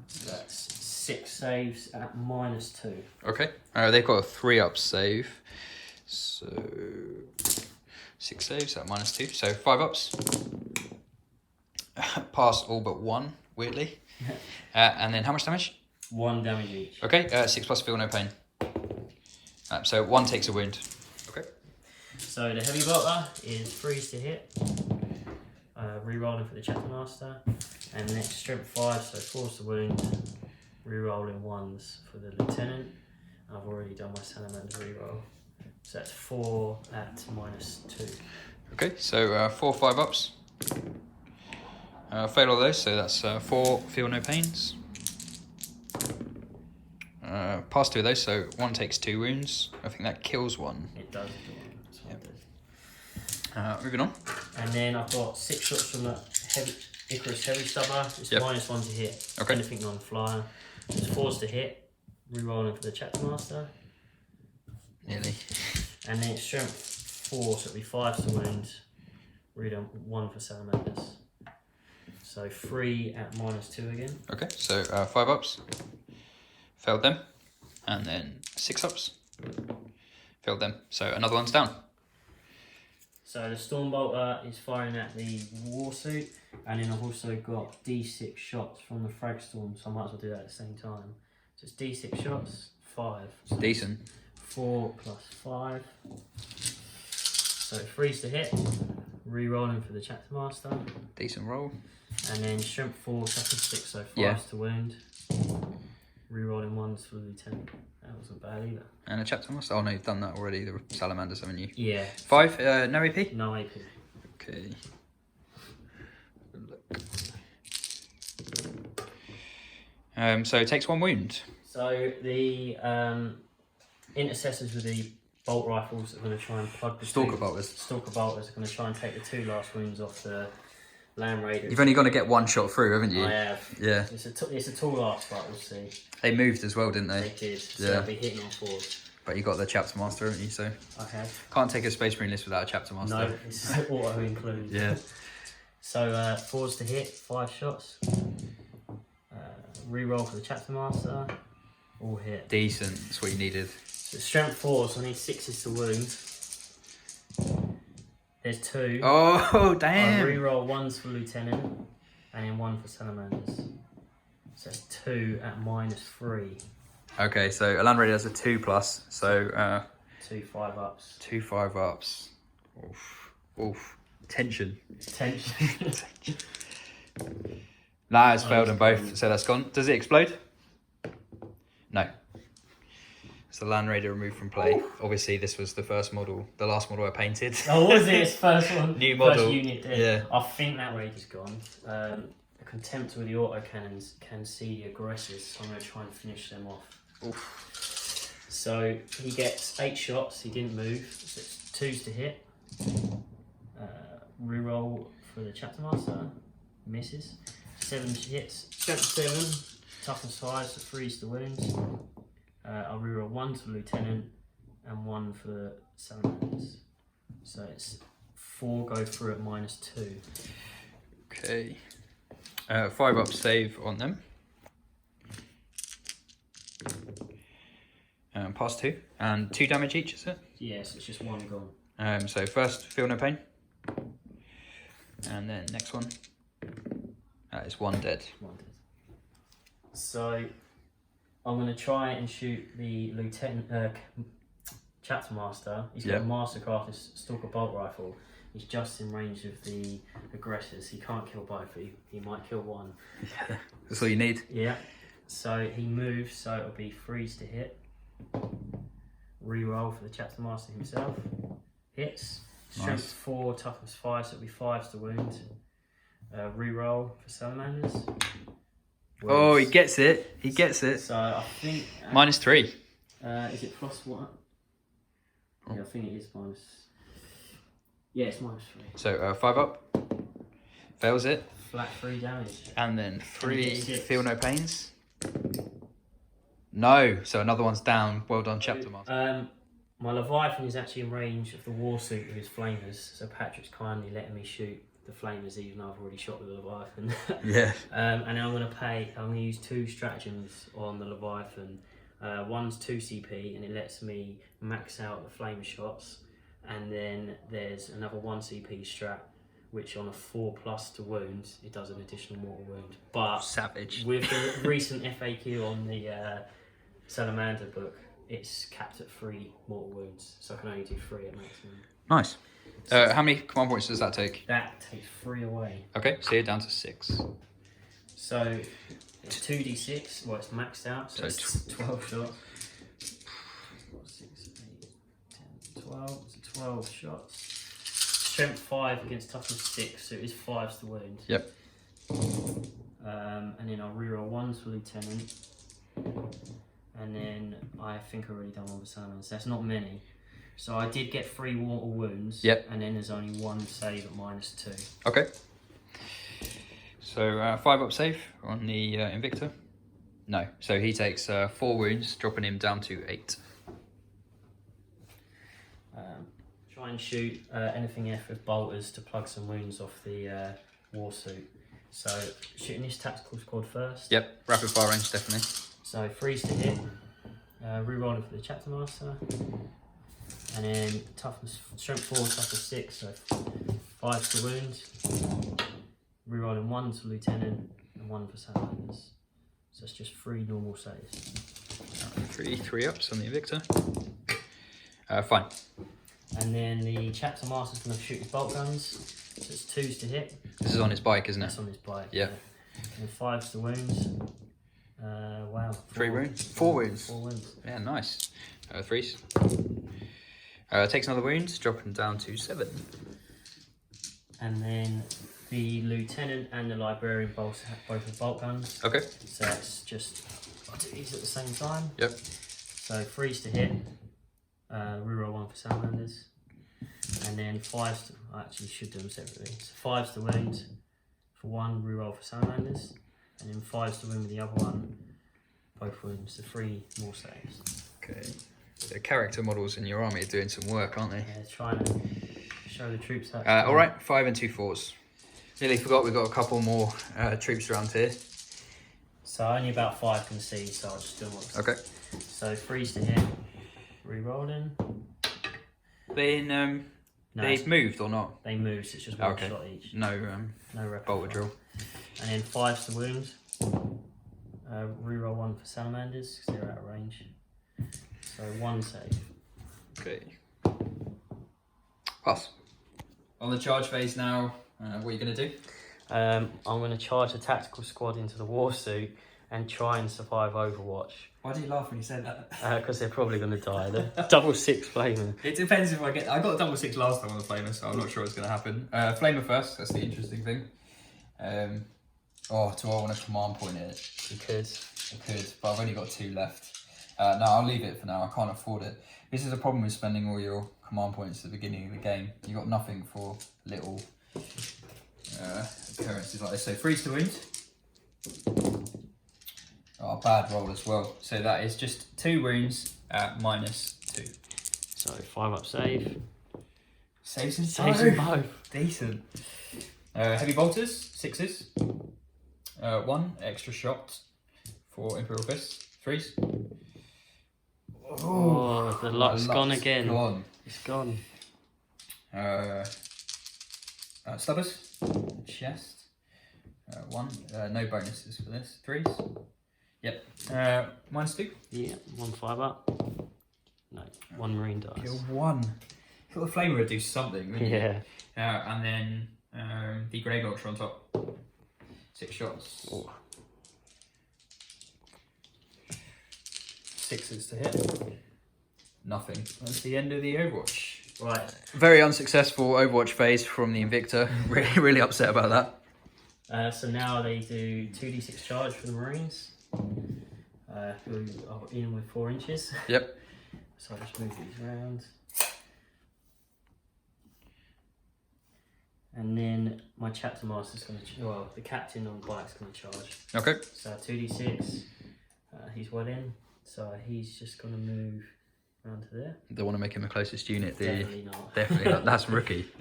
B: So that's 6 saves at -2.
A: Okay. They've got a 3-up save. So 6 saves at -2. So 5 ups. Pass all but 1, weirdly. And then how much damage?
B: 1 damage each.
A: Okay, 6 plus feel no pain. So 1 takes a wound. Okay.
B: So the heavy bolter is 3s to hit. Rerolling for the chapter master. And the next strength 5, so 4s to wound. Rerolling 1s for the lieutenant. I've already done my salamander reroll. So that's 4 at -2.
A: Okay, so 4 5-ups. Fail all those, so that's 4 feel no pains. Pass 2 of those, so 1 takes 2 wounds. I think that kills 1.
B: It does. That's what it does.
A: Moving on.
B: And then I've got 6 shots from the Icarus heavy stubber. It's -1 to hit.
A: Okay.
B: Anything non-flyer. It's 4s to hit. Rerolling for the Chapter Master.
A: Nearly.
B: And then strength 4, so it'll be 5 to wound. Read on 1 for Salamanders. So 3 at -2 again.
A: Okay, so 5 ups. Failed them. And then 6 ups. Failed them. So another one's down.
B: So the Stormbolter is firing at the Warsuit, and then I've also got D6 shots from the Frag Storm, so I might as well do that at the same time. So it's D6 shots, 5. So
A: Decent.
B: 4 plus 5. So 3's to hit. Rerolling for the Chapter Master.
A: Decent roll.
B: And then strength 4, toughness 6, so 5's
A: Yeah.
B: to wound. Rerolling 1's for the Lieutenant. That wasn't bad either.
A: And a Chapter Master. Oh no, you've done that already. The Salamanders, haven't you?
B: Yeah.
A: 5, no AP?
B: No AP.
A: Okay. Look. So it takes 1 wound.
B: So the intercessors with the bolt rifles are going to try and plug the
A: Stalker bolters.
B: Stalker bolters are going to try and take the 2 last wounds off the Land Raiders.
A: You've only got to get 1 shot through, haven't you?
B: I have.
A: Yeah.
B: It's a tall ask, but we'll see.
A: They moved as well, didn't they?
B: They did. So
A: Yeah.
B: they'll be hitting on 4s.
A: But you got the Chapter Master, haven't you? So
B: I have.
A: can't take a Space Marine list without a Chapter Master.
B: No, it's auto included.
A: Yeah.
B: So 4's to hit, 5 shots. Reroll for the Chapter Master. All hit.
A: Decent. That's what you needed.
B: So strength 4, so I need 6s to wound. There's 2.
A: Oh,
B: I
A: damn.
B: reroll 1's for Lieutenant, and then 1 for Salamanders. So that's 2 at -3.
A: Okay, so a Land Raider has a 2+, so
B: 2 5 ups.
A: 2 5 ups. Oof. Oof. Tension.
B: Tension.
A: Nah, it's failed them both, so that's gone. Does it explode? No. It's the Land Raider removed from play. Obviously, this was the first model, the last model I painted.
B: Oh, was it? It's first one.
A: New model.
B: First unit dead.
A: Yeah.
B: I think that Raider's gone. The Contempt with the autocannons can see the aggressors, so I'm going to try and finish them off.
A: Oof.
B: So he gets 8 shots, he didn't move, so it's 2's to hit. Reroll for the Chapter Master, misses. 7 hits, strength 7, toughness 5, so 3's to wound. I'll reroll 1 for Lieutenant and 1 for Salamanders. So it's 4 go through at -2.
A: Okay. 5 up save on them. Pass 2. And 2 damage each, is it?
B: Yes, it's just 1 gone.
A: So first, feel no pain. And then next one. It's 1 dead.
B: 1 dead. So I'm going to try and shoot the Lieutenant Chapter Master. He's got a Mastercraft, his Stalker Bolt Rifle. He's just in range of the aggressors. He can't kill both, but he might kill 1.
A: Yeah, that's all you need.
B: Yeah. So he moves, so it'll be 3's to hit. Reroll for the Chapter Master himself. Hits. Strength 4, toughness 5, so it'll be 5's to wound. Reroll for Salamanders.
A: Oh, he gets it. He gets it.
B: So I think...
A: -3.
B: Is it +1? Yeah, I think it is minus... Yeah, it's -3.
A: So 5 up. Fails it.
B: Flat 3 damage.
A: And then 3
B: 6.
A: feel no pains. No. So another one's down. Well done, Chapter Master.
B: My Leviathan is actually in range of the Warsuit with his flamers, so Patrick's kindly letting me shoot the flamers even though I've already shot with the Leviathan.
A: Yeah.
B: And then I'm going to use 2 stratagems on the Leviathan. One's 2 CP and it lets me max out the flamer shots, and then there's another 1 CP strat which on a 4+ to wounds it does an additional mortal wound. But
A: savage.
B: with the recent FAQ on the Salamander book, it's capped at 3 mortal wounds, so I can only do 3 at maximum.
A: Nice. How many command points does that take?
B: That takes 3 away.
A: Okay, so you're down to 6.
B: So it's 2d6. Well, it's maxed out, so it's 12 shots. 6, 8, 10, 12. It's 12 shots. Strength 5 against toughness 6, so it is 5's to wound.
A: Yep.
B: And then I'll reroll 1s for Lieutenant. And then I think I've already done one with Salamanders, so that's not many. So I did get 3 mortal wounds.
A: Yep.
B: And then there's only 1 save at -2.
A: Okay. So 5 up save on the Invictor. No. So he takes 4 wounds, dropping him down to 8.
B: Try and shoot anything F with bolters to plug some wounds off the war suit. So shooting this tactical squad first.
A: Yep, rapid fire range, definitely.
B: So freeze to hit, rerolling for the chapter master, and then toughness, strength 4, toughness 6, so 5 to wound. Rerolling 1 to lieutenant and 1 for salamanders. So it's just 3 normal saves.
A: 3 ups on the Invicta. Fine.
B: And then the chapter master's going to shoot his bolt guns. So it's 2s to hit.
A: This is on his bike, isn't it?
B: That's on his bike.
A: Yeah.
B: And 5s to wounds. Wow.
A: 3 wounds? 4 wounds.
B: 4 wounds.
A: Yeah, nice. 3s. Takes another wound, dropping down to 7.
B: And then the lieutenant and the librarian both with bolt guns.
A: Okay.
B: So that's just, I'll do these at the same time.
A: Yep.
B: So freeze to hit, reroll 1 for salamanders, and then 5s to, I actually should do them separately. So 5s to wound for 1, reroll for salamanders, and then 5s to wound with the other one, both wounds, so 3 more saves.
A: Okay. The character models in your army are doing some work, aren't they?
B: Yeah, trying to show the troops how.
A: Alright, 5 and 2 4s. Nearly forgot we've got a couple more troops around here.
B: So only about 5 can see, so I'll just do them once.
A: Okay.
B: So freeze to hit, rerolling.
A: They've moved or not?
B: They move, so it's just 1 shot each.
A: No
B: rapid
A: bolter
B: fire.
A: drill.
B: And then 5s to wound. Reroll 1 for salamanders because they're out of range. So 1 save.
A: Okay. Pass. On the charge phase now, what are you going to do?
B: I'm going to charge the tactical squad into the war suit and try and survive Overwatch.
A: Why did you laugh when you said that?
B: Because they're probably going to die. They're double 6 flamer.
A: It depends if I got a double 6 last time on the flamer, so I'm not sure what's going to happen. Flamer first, that's the interesting thing. Do I want a command point in it?
B: You could.
A: I could, but I've only got 2 left. No, I'll leave it for now. I can't afford it. This is a problem with spending all your command points at the beginning of the game. You've got nothing for little occurrences like this. So freeze to wound. Oh, bad roll as well. So that is just 2 wounds at -2.
B: So 5 up save.
A: Saves in
B: both.
A: Decent. Heavy bolters, 6s. 1 extra shot for Imperial Fists. 3s.
B: Oh, the luck's gone again.
A: Gone.
B: It's gone.
A: Stubbers. Chest. 1. No bonuses for this. 3s. Yep. -2.
B: Yeah, 1 5 up. No, 1 marine dice.
A: Kill 1. Kill the flamer would do something, wouldn't
B: Yeah.
A: you? And then the grey launcher on top. 6 shots.
B: Oh.
A: 6s to hit. Nothing. That's the end of the Overwatch.
B: Right.
A: Very unsuccessful Overwatch phase from the Invicta. really upset about that.
B: So now they do 2d6 charge for the Marines, who are in with 4 inches.
A: Yep.
B: So I'll just move these around. And then my chapter master's going to, the captain on the bike's going to charge.
A: Okay.
B: So 2d6, he's well in, so he's just going to move around to there.
A: Don't want to make him the closest unit, do you?
B: Definitely not.
A: Definitely not. That's rookie.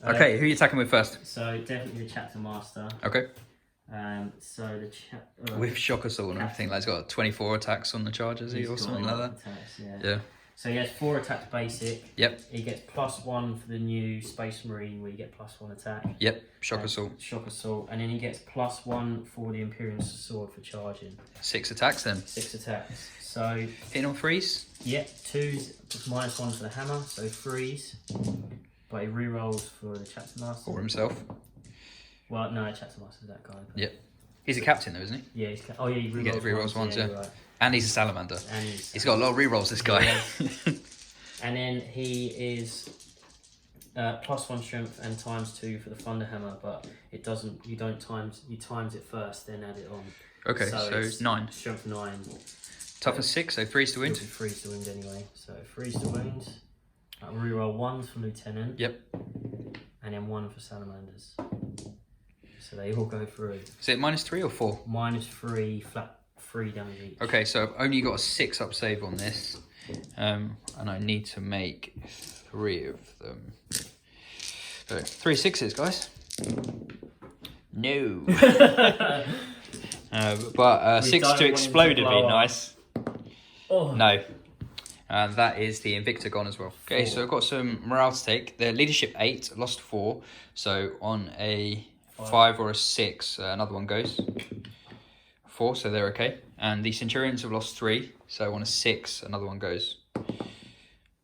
A: Okay, who are you attacking with first?
B: So definitely the chapter master.
A: Okay.
B: So the
A: With shock assault and everything, like he's got 24 attacks on the charge, has he, or something like that?
B: Attacks,
A: Yeah.
B: So he has 4 attacks basic.
A: Yep.
B: He gets +1 for the new Space Marine, where you get +1 attack.
A: Yep. Shock assault.
B: Shock assault, and then he gets +1 for the Imperial sword for charging.
A: 6 attacks then.
B: 6 attacks. So
A: Hitting on 3s.
B: yeah, 2s -1 for the hammer, so 3s. But he re-rolls for the chapter master.
A: Or himself.
B: Well, no, chapter master's that guy. But
A: Yep. He's a captain though, isn't he?
B: yeah, he re-rolls.
A: He re-rolls ones, yeah.
B: Right.
A: And he's a salamander.
B: And
A: He's got a lot of re-rolls, this guy.
B: Yeah. And then he is +1 strength and ×2 for the thunder hammer, but it doesn't. You times it first, then add it on.
A: Okay, so
B: it's
A: 9.
B: Strength 9.
A: Toughness 6, so 3s to wound.
B: 3s to wound anyway. So 3s to wound. Reroll 1 for lieutenant.
A: Yep.
B: And then 1 for salamanders. so they all go through.
A: Is it -3 or 4?
B: -3, flat 3 damage each.
A: Okay, so I've only got a 6 up save on this, and I need to make 3 of them. So 3 6s, guys. No. But 6 to explode would be nice.
B: Oh.
A: No. And that is the Invicta gone as well. Okay, so I've got some morale to take. The leadership 8, lost 4. So on a 5 or a 6, another one goes. 4, so they're okay. And the Centurions have lost 3. So on a 6, another one goes.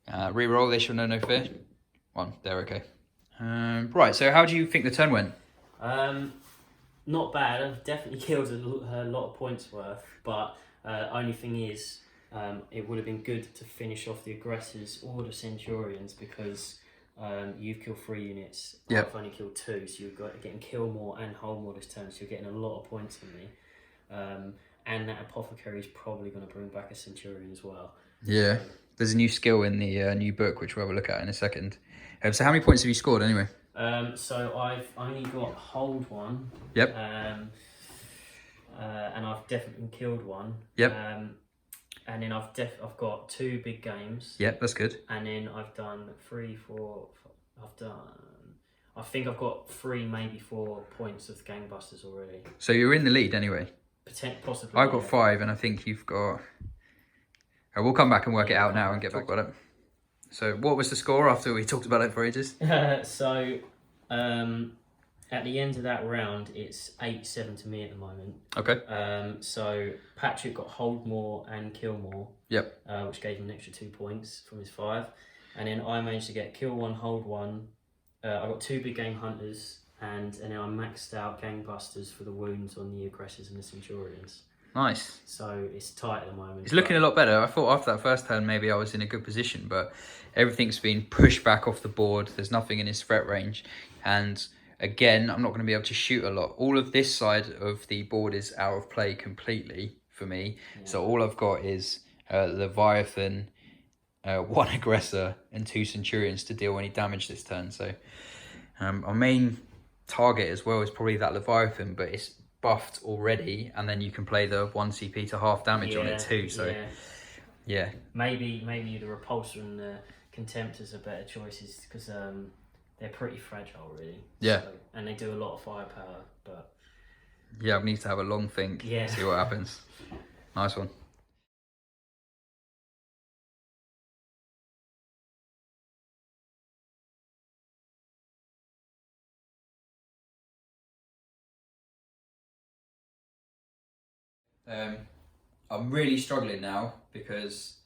A: Reroll, they shall know no fear. 1, they're okay. Right, so how do you think the turn went?
B: Not bad. I've definitely killed a lot of points worth. But only thing is, it would have been good to finish off the aggressors or the Centurions because you've killed 3 units.
A: Yep.
B: I've only killed 2, so you've got getting kill more and hold more this turn. So you're getting a lot of points from me. And that Apothecary is probably going to bring back a Centurion as well.
A: Yeah, there's a new skill in the new book, which we'll have a look at in a second. So how many points have you scored anyway?
B: So I've only got hold 1.
A: Yep.
B: And I've definitely killed 1.
A: Yep.
B: And then I've got 2 big games.
A: Yep, that's good.
B: And then I've done 3, 4. I think I've got 3, maybe 4 points of gangbusters already.
A: So you're in the lead anyway.
B: Possibly.
A: I've got 5, and I think you've got. We'll come back and work it out now and get back about it. So what was the score after we talked about it for ages?
B: So at the end of that round, it's 8-7 to me at the moment.
A: Okay.
B: So Patrick got hold more and kill more.
A: Yep.
B: Which gave him an extra 2 points from his 5, and then I managed to get kill 1, hold 1. I got 2 big game hunters, and then I maxed out gangbusters for the wounds on the aggressors and the Centurions.
A: Nice.
B: So it's tight at the moment.
A: It's looking a lot better. I thought after that first turn maybe I was in a good position, but everything's been pushed back off the board. There's nothing in his threat range, and again, I'm not going to be able to shoot a lot. All of this side of the board is out of play completely for me. Yeah. So all I've got is Leviathan, 1 aggressor, and 2 Centurions to deal any damage this turn. So our main target as well is probably that Leviathan, but it's buffed already, and then you can play the 1 CP to half damage on it too. So yeah. Maybe
B: the Repulsor and the Contemptors are better choices because they're pretty fragile, really.
A: Yeah.
B: So, and they do a lot of firepower, but...
A: Yeah, I need to have a long think, see what happens. Nice one. I'm really struggling now because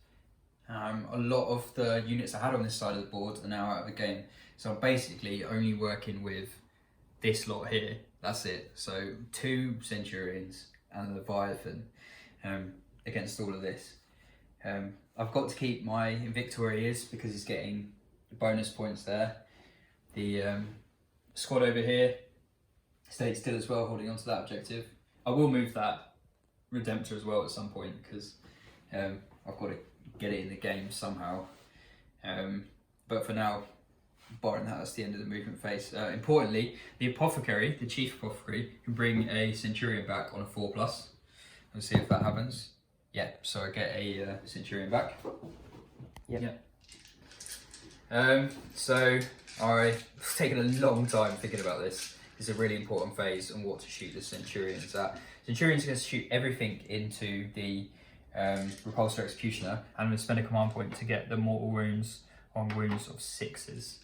A: a lot of the units I had on this side of the board are now out of the game. So I'm basically only working with this lot here. That's it. So 2 Centurions and the Leviathan against all of this. I've got to keep my Invicta where he is because he's getting bonus points there. The squad over here stayed still as well, holding on to that objective. I will move that Redemptor as well at some point because I've got to get it in the game somehow. But for now, barring that, that's the end of the movement phase. Importantly, the Apothecary, the Chief Apothecary, can bring a Centurion back on a 4+. Let's see if that happens. Yeah, so I get a Centurion back.
B: Yep.
A: So I've taken a long time thinking about this. It's a really important phase on what to shoot the Centurions at. Centurions are going to shoot everything into the Repulsor Executioner, and I'm going to spend a command point to get the mortal wounds on wounds of 6s.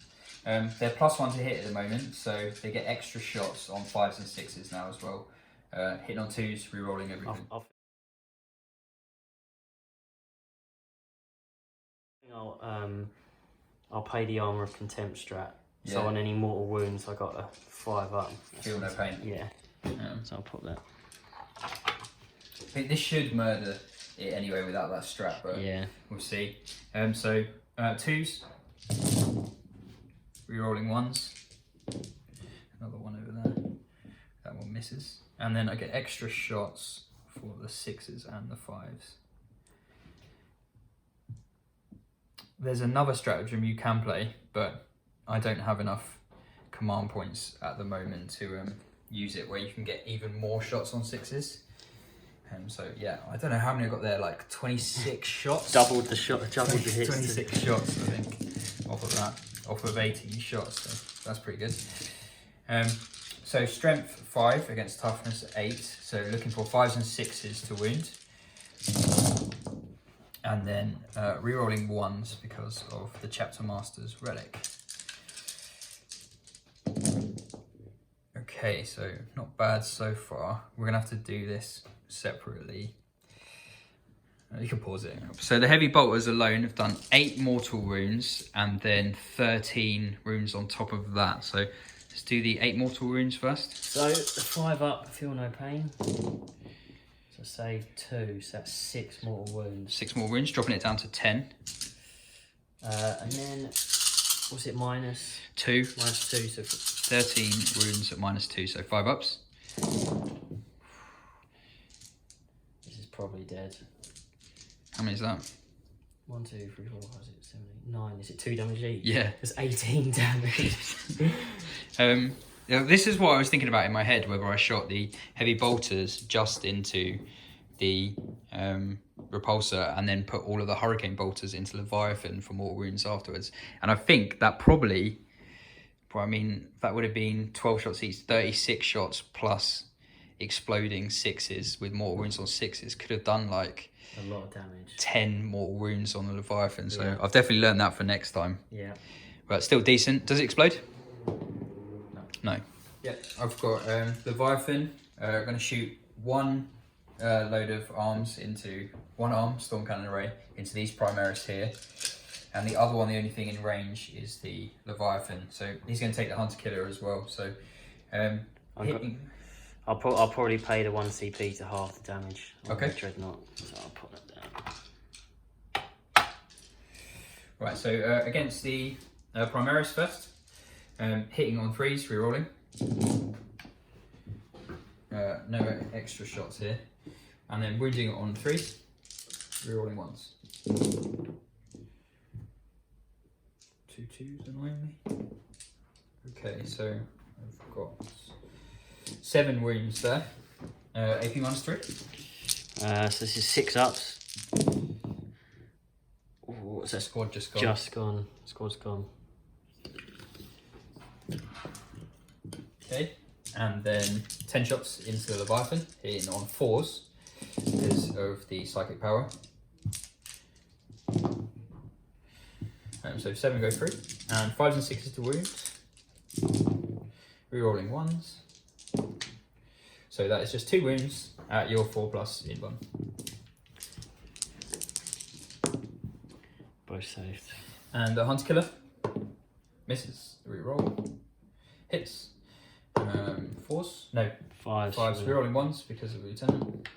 A: They're +1 to hit at the moment, so they get extra shots on 5s and 6s now as well. Hitting on 2s, rerolling everything.
B: I'll pay the Armour of Contempt strat. So on any mortal wounds, I got a 5 up.
A: Feel no pain.
B: Yeah. So I'll put that.
A: This should murder it anyway without that strat, but we'll see. So 2s, rerolling 1s, another one over there. That one misses, and then I get extra shots for the 6s and the 5s. There's another stratagem you can play, but I don't have enough command points at the moment to use it where you can get even more shots on 6s. So yeah, I don't know how many I got there, like 26 shots.
B: Doubled the hits.
A: 26 shots, I think, off of that, off of 18 shots. So that's pretty good. So strength 5 against toughness 8. So looking for 5s and 6s to wound. And then rerolling 1s because of the Chapter Master's relic. Okay, so not bad so far. We're gonna have to do this separately. You can pause it. So the heavy bolters alone have done 8 mortal wounds and then 13 wounds on top of that. So let's do the 8 mortal wounds first.
B: So the 5 up, feel no pain. So save 2, so that's 6 mortal wounds.
A: 6 more wounds, dropping it down to 10.
B: And then, what's it, minus?
A: 2.
B: Minus 2, so
A: 13 wounds at minus 2, so 5 ups.
B: This is probably dead.
A: How many is that?
B: 1, 2, 3, 4, 5, 6, 7, 8, 9. Is it 2 damage each?
A: Yeah.
B: There's 18 damage.
A: This is what I was thinking about in my head, whether I shot the heavy bolters just into the repulsor and then put all of the hurricane bolters into Leviathan for more wounds afterwards. And I think that probably, I mean, that would have been 12 shots each, 36 shots plus exploding 6s with more wounds on 6s could have done like
B: a lot of damage. 10
A: more wounds on the Leviathan. So
B: yeah.
A: I've definitely learned that for next time.
B: Yeah.
A: But still decent. Does it explode? No.
C: Yeah, I've got Leviathan. I'm going to shoot one load of arms into one arm, Storm Cannon Array, into these Primaris here. And the other one, the only thing in range is the Leviathan. So he's going to take the Hunter Killer as well. So
B: I'll probably pay the 1 CP to half the damage on
C: okay.
B: the Dreadnought. So I'll put that down.
C: Right, so against the Primaris first. Hitting on 3s, rerolling. No extra shots here. And then wounding on 3s, rerolling 1s. 2 2s annoyingly. Okay, so I've got 7 wounds there. AP minus 3.
B: So this is 6 ups. Ooh, what's that?
C: Squad just gone.
B: Just gone. Squad's gone.
C: Okay, and then 10 shots into the Leviathan, hitting on 4s because of the psychic power. So 7 go through, and 5s and 6s to wound. Rerolling 1s. So that is just 2 wounds at your 4+ in 1.
B: Both saved.
C: And the Hunter Killer misses. Reroll. Hits. 4s? No.
B: 5s.
C: 5s. Rerolling 1s because of the Lieutenant.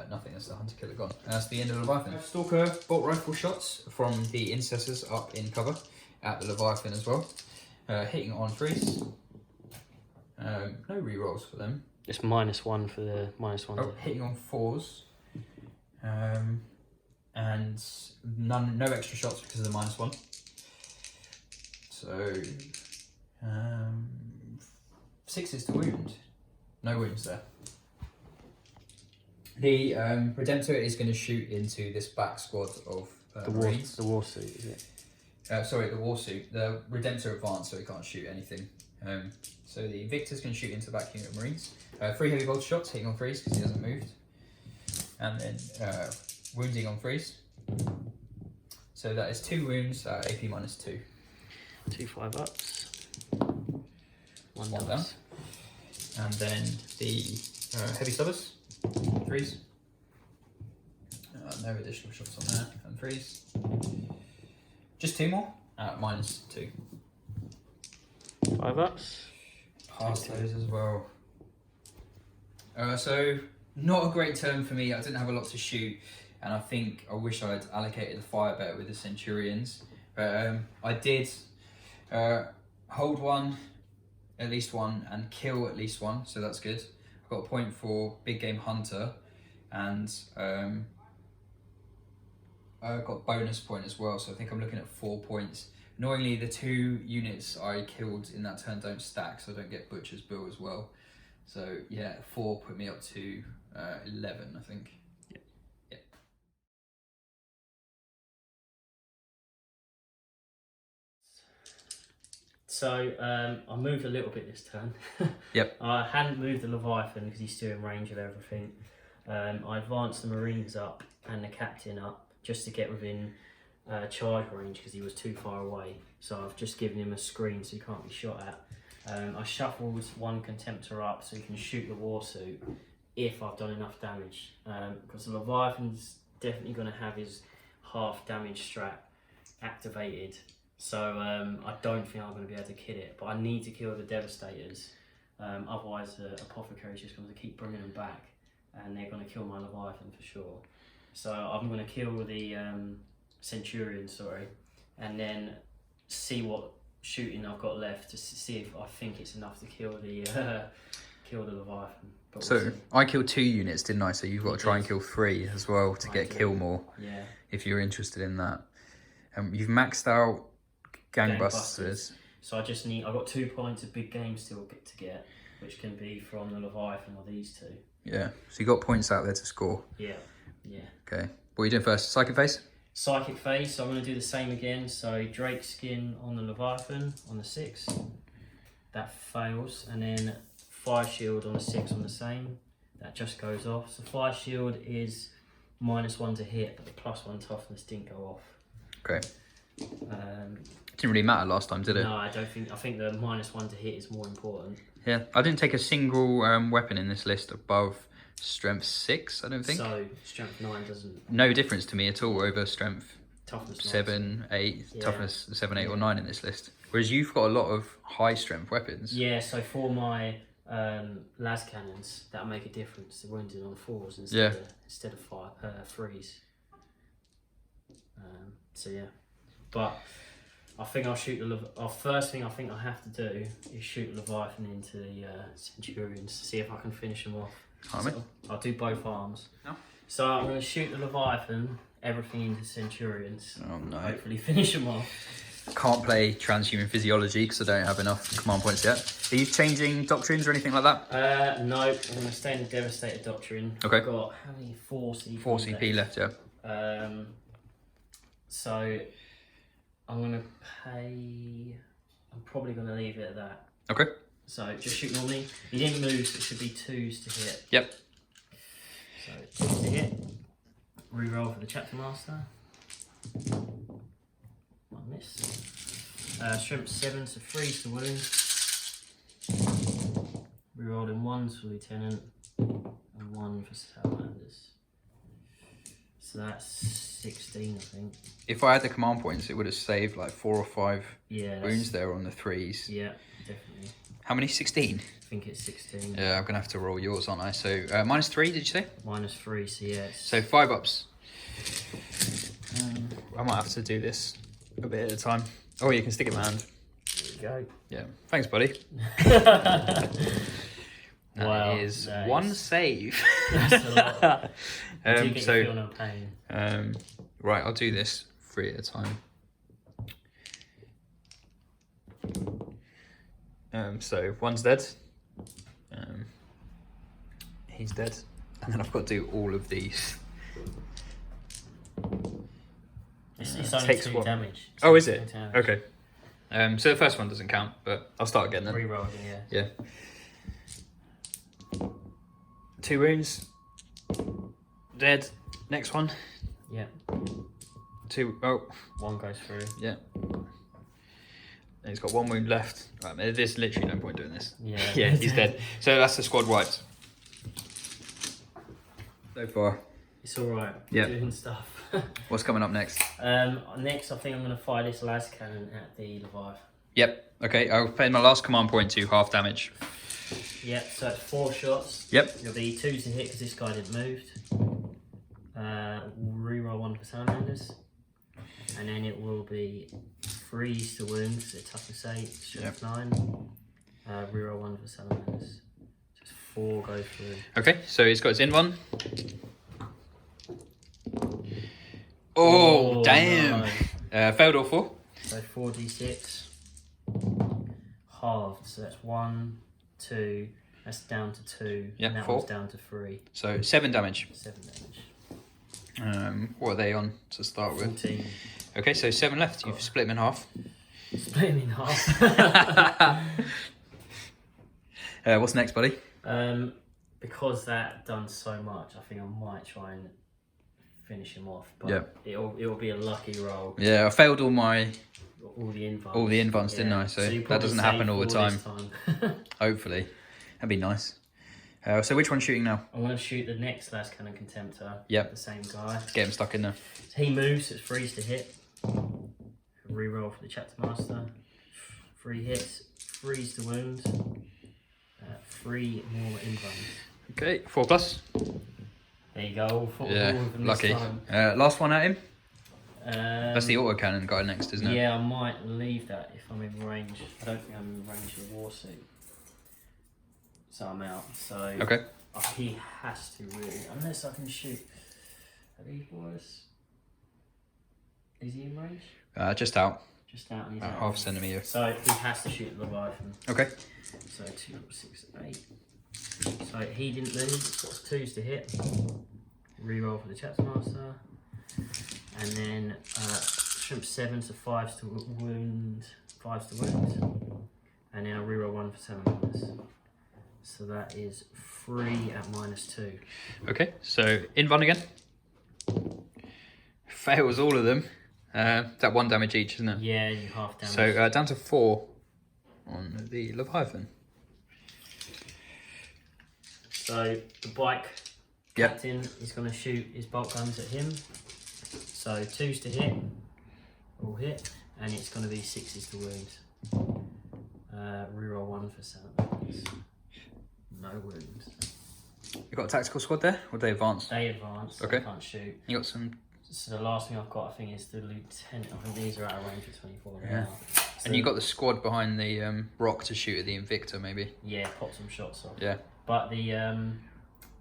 C: Nothing, that's the Hunter Killer gone. That's the end of the Leviathan. Stalker bolt rifle shots from the Incessors up in cover at the Leviathan as well. Hitting on 3s. No rerolls for them.
B: It's -1 for the -1.
C: Oh, hitting on 4s. And no extra shots because of the -1. So 6s to wound. No wounds there. The Redemptor is going to shoot into this back squad of Marines.
B: The war suit, is it?
C: Sorry, the war suit. The Redemptor advanced, so he can't shoot anything. So the Invictor's going to shoot into the back unit of Marines. 3 heavy bolter shots, hitting on 3s because he hasn't moved. And then wounding on 3s. So that is 2 wounds at AP minus 2.
B: 2 5 ups. 1
C: down.
B: down.
C: And then the heavy stubbers, 3s. No additional shots on there, and 3s. Just 2 more at minus 2.
B: 5 ups.
C: Pass those as well. So not a great turn for me. I didn't have a lot to shoot, and I think I wish I'd allocated the fire better with the Centurions. But I did hold one, at least one, and kill at least one, so that's good. I've got a point for Big Game Hunter, and I got bonus point as well, so I think I'm looking at 4 points. Annoyingly, the 2 units I killed in that turn don't stack, so I don't get Butcher's Bill as well. So yeah, 4 put me up to 11, I think.
B: So I moved a little bit this turn.
A: Yep.
B: I hadn't moved the Leviathan because he's still in range of everything. I advanced the Marines up and the Captain up just to get within charge range because he was too far away. So I've just given him a screen so he can't be shot at. I shuffled one Contemptor up so he can shoot the Warsuit if I've done enough damage. Because the Leviathan's definitely going to have his half damage strat activated. So I don't think I'm going to be able to kill it, but I need to kill the Devastators. Otherwise the Apothecary's just going to keep bringing them back and they're going to kill my Leviathan for sure. So I'm going to kill the Centurion, and then see what shooting I've got left to see if I think it's enough to kill the Leviathan. But
A: So
B: we'll see.
A: I killed 2 units, didn't I? So you've got to try and kill 3 as well to get kill more.
B: Yeah.
A: If you're interested in that. You've maxed out Gangbusters.
B: So I've got 2 points of big game still to get, which can be from the Leviathan or these 2.
A: Yeah. So you got points out there to score.
B: Yeah.
A: Okay. What are you doing first? Psychic Phase?
B: Psychic Phase, so I'm going to do the same again. So Drake Skin on the Leviathan on the 6. That fails. And then Fire Shield on the 6 on the same. That just goes off. So Fire Shield is -1 to hit, but the +1 toughness didn't go off.
A: Okay. Didn't really matter last time, did it?
B: No, I think the -1 to hit is more important.
A: Yeah. I didn't take a single weapon in this list above Strength 6, I don't think.
B: So Strength 9 doesn't...
A: No difference to me at all over Strength
B: Toughness
A: 7, 8,
B: Yeah.
A: Toughness 7, 8 or 9 in this list. Whereas you've got a lot of high strength weapons.
B: Yeah, so for my las cannons, that'll make a difference. They're wounded on 4s
A: Yeah.
B: instead of 3s. So yeah, but I think I'll shoot the first thing I think I have to do is shoot Leviathan into the Centurions to see if I can finish them off. So I'll do both arms.
A: No.
B: So I'm going to shoot the Leviathan, everything into Centurions.
A: Oh no.
B: Hopefully finish them off.
A: Can't play transhuman physiology because I don't have enough command points yet. Are you changing doctrines or anything like that?
B: No, I'm going to stay in the Devastator Doctrine.
A: Okay.
B: I've got how many? 4 CP
A: 4 CP left, yeah.
B: So I'm going to pay... I'm probably going to leave it at that.
A: Okay.
B: So just shoot normally. You didn't move, so it should be 2s to hit.
A: Yep.
B: So 2s to hit. Reroll for the Chapter Master. I missed. Strength 7, so 3s to wound. Rerolled in 1s for Lieutenant and 1 for Salamanders. So that's 16, I think.
A: If I had the command points, it would have saved like 4 or 5 wounds there on the 3s.
B: Yeah, definitely.
A: How many? 16?
B: I think it's 16.
A: Yeah, I'm going to have to roll yours, aren't I? So -3, did you say?
B: -3, so yeah.
A: So 5 ups. I might have to do this a bit at a time. Oh, you can stick it in my hand.
B: There you go.
A: Yeah. Thanks, buddy. That is one save.
B: That's a lot. You do get
A: So,
B: you feel no pain.
A: right, I'll do this 3 at a time. So one's dead. He's dead. And then I've got to do all of these.
B: It's only
A: takes
B: 2
A: what?
B: damage.
A: Oh, is it?
B: 2 damage.
A: Okay. So the first one doesn't count, but I'll start again then.
B: Reroll, yeah.
A: Yeah. 2 wounds. Dead. Next one.
B: Yeah.
A: 2. Oh,
B: 1 goes through.
A: yeah. And he's got 1 wound left. Right, there's literally no point doing this.
B: Yeah.
A: Yeah, he's dead. So that's the squad wiped. So far.
B: It's alright.
A: Yeah.
B: Doing stuff.
A: What's coming up next?
B: Next, I think I'm going to fire this las cannon at the Leviathan.
A: Yep. Okay, I'll pay my last command point to half damage.
B: Yep, so it's 4 shots.
A: Yep.
B: It'll be 2 to hit because this guy didn't move. Reroll 1 for Salamanders. And then it will be 3s to wound, so toughness 8, strength 9. Reroll 1 for Salamanders. Just 4 go through.
A: Okay, so he's got his in one. Oh, damn.
B: No.
A: Failed all 4.
B: So 4d6. Halved, so that's 1, 2, That's down to 2.
A: Yeah,
B: and that
A: 4.
B: one's down to 3.
A: So 7 damage.
B: 7 damage.
A: What are they on to start with?
B: 14.
A: Okay, so 7 left. You've split them in half.
B: Split him in half.
A: What's next, buddy?
B: Because that done so much, I think I might try and finish him off. But
A: Yeah.
B: it'll be a lucky roll.
A: Yeah, I failed all
B: the invans.
A: all the invans, didn't I? So that doesn't happen all the time. Hopefully, that'd be nice. So which one's shooting now?
B: I'm going to shoot the next last cannon contemptor.
A: Yep.
B: The same guy.
A: Get him stuck in there.
B: So he moves, so it's freeze to hit. Reroll for the chapter master. 3 hits, freeze to wound. 3 more invans.
A: Okay, 4+.
B: There you go.
A: Yeah, lucky. Last one at him. That's the autocannon guy next, isn't it?
B: Yeah, I might leave that if I'm in range. I don't think I'm in range of the war suit. So I'm out. So
A: Okay.
B: He has to really, unless I can shoot. Are these boys? Is he in range?
A: Just out.
B: Just out, and he's
A: About
B: out.
A: half centimetre.
B: So he has to shoot the Leviathan.
A: Okay.
B: So 2, 6, 8. So he didn't lose. So it's 2s to hit. Reroll for the chapter master. And then shrimp 7, so 5s to wound. 5s to wound. And then I'll reroll 1 for Salamanders. So that is 3 at -2.
A: Okay, so invuln again. Fails all of them. That 1 damage each, isn't it?
B: Yeah, you half damage.
A: So down to 4 on the Leviathan.
B: So the bike
A: Yep.
B: captain is going to shoot his bolt guns at him. So 2s to hit, all hit, and it's going to be 6s to wound. Reroll 1 for Salamanders. No wounds.
A: You got a tactical squad there, or they advanced?
B: They advance.
A: Okay.
B: They can't shoot.
A: You got some.
B: So the last thing I've got, I think, is the lieutenant. I think these are out of range for 24
A: Yeah.
B: now. So,
A: And you got the squad behind the rock to shoot at the Invictor, maybe.
B: Yeah, pop some shots off.
A: Yeah.
B: But the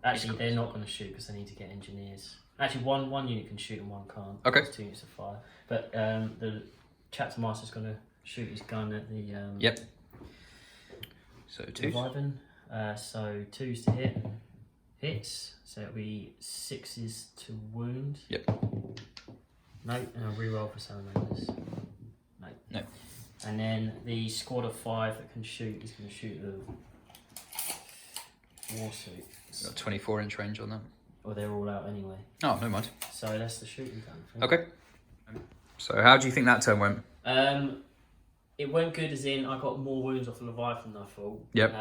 B: actually they're not going to shoot because they need to get engineers. Actually, one unit can shoot and 1 can't.
A: Okay.
B: There's 2 units of fire. But the chapter master's going to shoot his gun at the
A: Yep. So 2.
B: Leviathan. So 2s to hit. Hits. So it'll be 6s to wound.
A: Yep.
B: No, and I'll reroll for Salamanders. No.
A: No.
B: And then the squad of 5 that can shoot is going to shoot the war suit.
A: Got 24-inch range on that.
B: Well, they're all out anyway.
A: Oh, no mind.
B: So that's the shooting gun.
A: Okay. So how do you think that turn went?
B: It went good as in I got more wounds off the Leviathan than I thought.
A: Yep.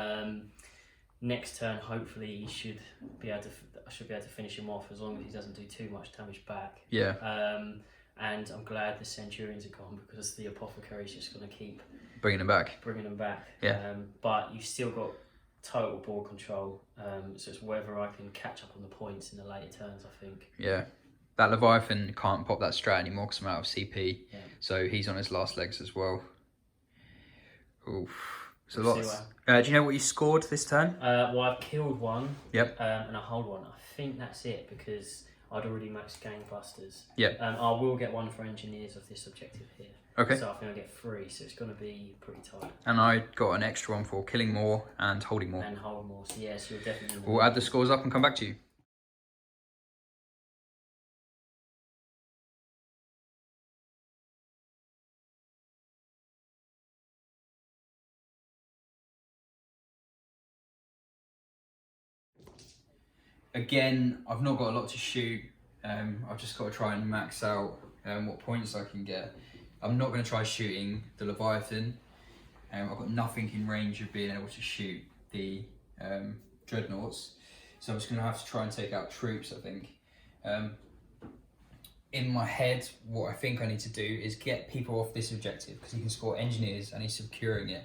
B: Next turn, hopefully, I should be able to finish him off as long as he doesn't do too much damage back.
A: Yeah.
B: And I'm glad the Centurions are gone because the Apothecary is just going to keep
A: Bringing him back.
B: Yeah. But you've still got total board control. So it's whether I can catch up on the points in the later turns, I think.
A: Yeah. That Leviathan can't pop that strat anymore because I'm out of CP.
B: Yeah.
A: So he's on his last legs as well. Oof. So
B: We'll
A: lots.
B: see
A: Do you know what you scored this turn?
B: Well, I've killed 1.
A: Yep.
B: And I hold 1. I think that's it because I'd already maxed gangbusters.
A: Yep.
B: I will get 1 for engineers of this objective here.
A: Okay.
B: So I think I get 3, so it's going to be pretty tight.
A: And I got an extra one for killing more and holding more.
B: And hold more, so yes, you're definitely...
A: We'll add the scores up and come back to you. Again, I've not got a lot to shoot. I've just got to try and max out what points I can get. I'm not going to try shooting the Leviathan. I've got nothing in range of being able to shoot the Dreadnoughts. So I'm just going to have to try and take out troops, I think. In my head, what I think I need to do is get people off this objective because you can score engineers and he's securing it.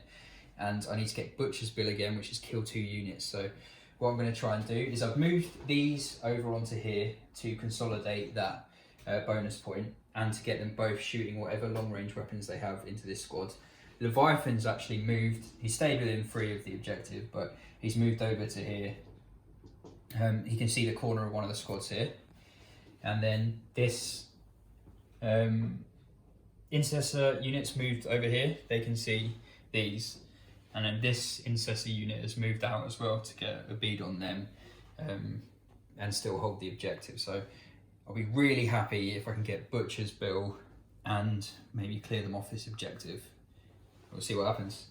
A: And I need to get Butcher's Bill again, which is kill 2 units. So what I'm going to try and do is I've moved these over onto here to consolidate that bonus point and to get them both shooting whatever long range weapons they have into this squad. Leviathan's actually moved, he stayed within 3 of the objective, but he's moved over to here. He can see the corner of one of the squads here. And then this Intercessor units moved over here, they can see these.
C: and then this intercessor unit has moved out as well to get a bead on them, and still hold the objective. So I'll be really happy if I can get Butcher's Bill and maybe clear them off this objective. We'll see what happens.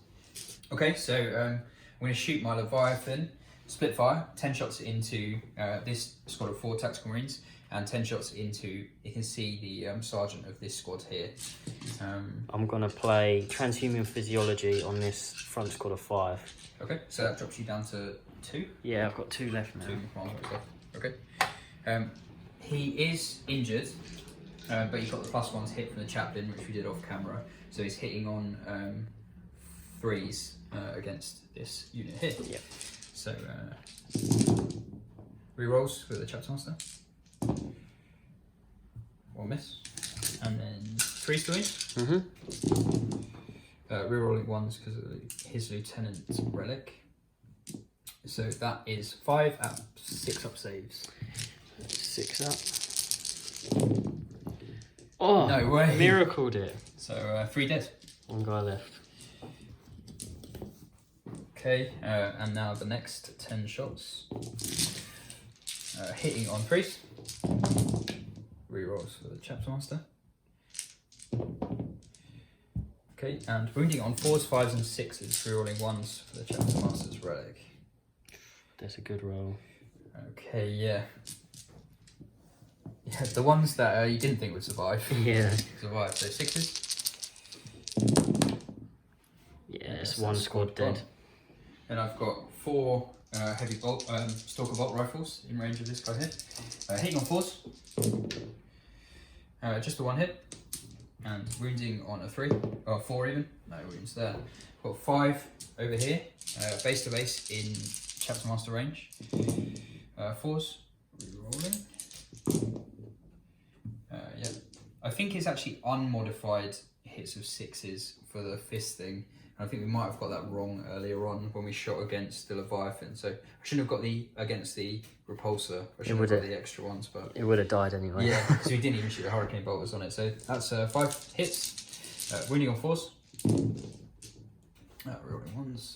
C: Okay, so I'm going to shoot my Leviathan, split fire, 10 shots into this squad of 4 tactical marines, and 10 shots into, you can see the sergeant of this squad here.
B: I'm going to play Transhuman Physiology on this front squad of 5.
C: Okay, so that drops you down to 2?
B: Yeah, I've got 2 left now.
C: 2 command points left. Okay. He is injured, but he got the +1 hit from the chaplain, which we did off camera. So he's hitting on 3s against this unit here.
B: Yep.
C: So rerolls for the chapter master. 1 miss, and then 3 to win. Rerolling 1s because of his lieutenant relic. So that is 5 at 6 up saves.
B: 6 up. Oh,
C: no way!
B: Miracled it.
C: So 3 dead.
B: 1 guy left.
C: Okay, and now the next 10 shots. Hitting on 3s. Rerolls for the chapter master. Okay, and wounding on 4s, 5s, and 6s. Rerolling 1s for the chapter master's relic.
B: That's a good roll.
C: Okay, yeah. Yeah, the ones that you didn't think would survive.
B: Yeah.
C: Survived. So 6s.
B: Yeah, it's 1 squad dead.
C: And I've got 4 heavy bolt, stalker bolt rifles in range of this guy here. Hitting on 4s. Just the 1 hit. And wounding on a 3, or 4 even. No wounds there. Got 5 over here, base to base in chapter master range. 4s. Rerolling. Yeah, I think it's actually unmodified hits of 6s for the fist thing. And I think we might have got that wrong earlier on when we shot against the Leviathan. So I shouldn't have got the against the repulsor. I should have got the extra ones, but
B: it would have died anyway.
C: Yeah, because we didn't even shoot the hurricane bolters on it. So that's 5 hits, wounding on 4s. Rolling 1s.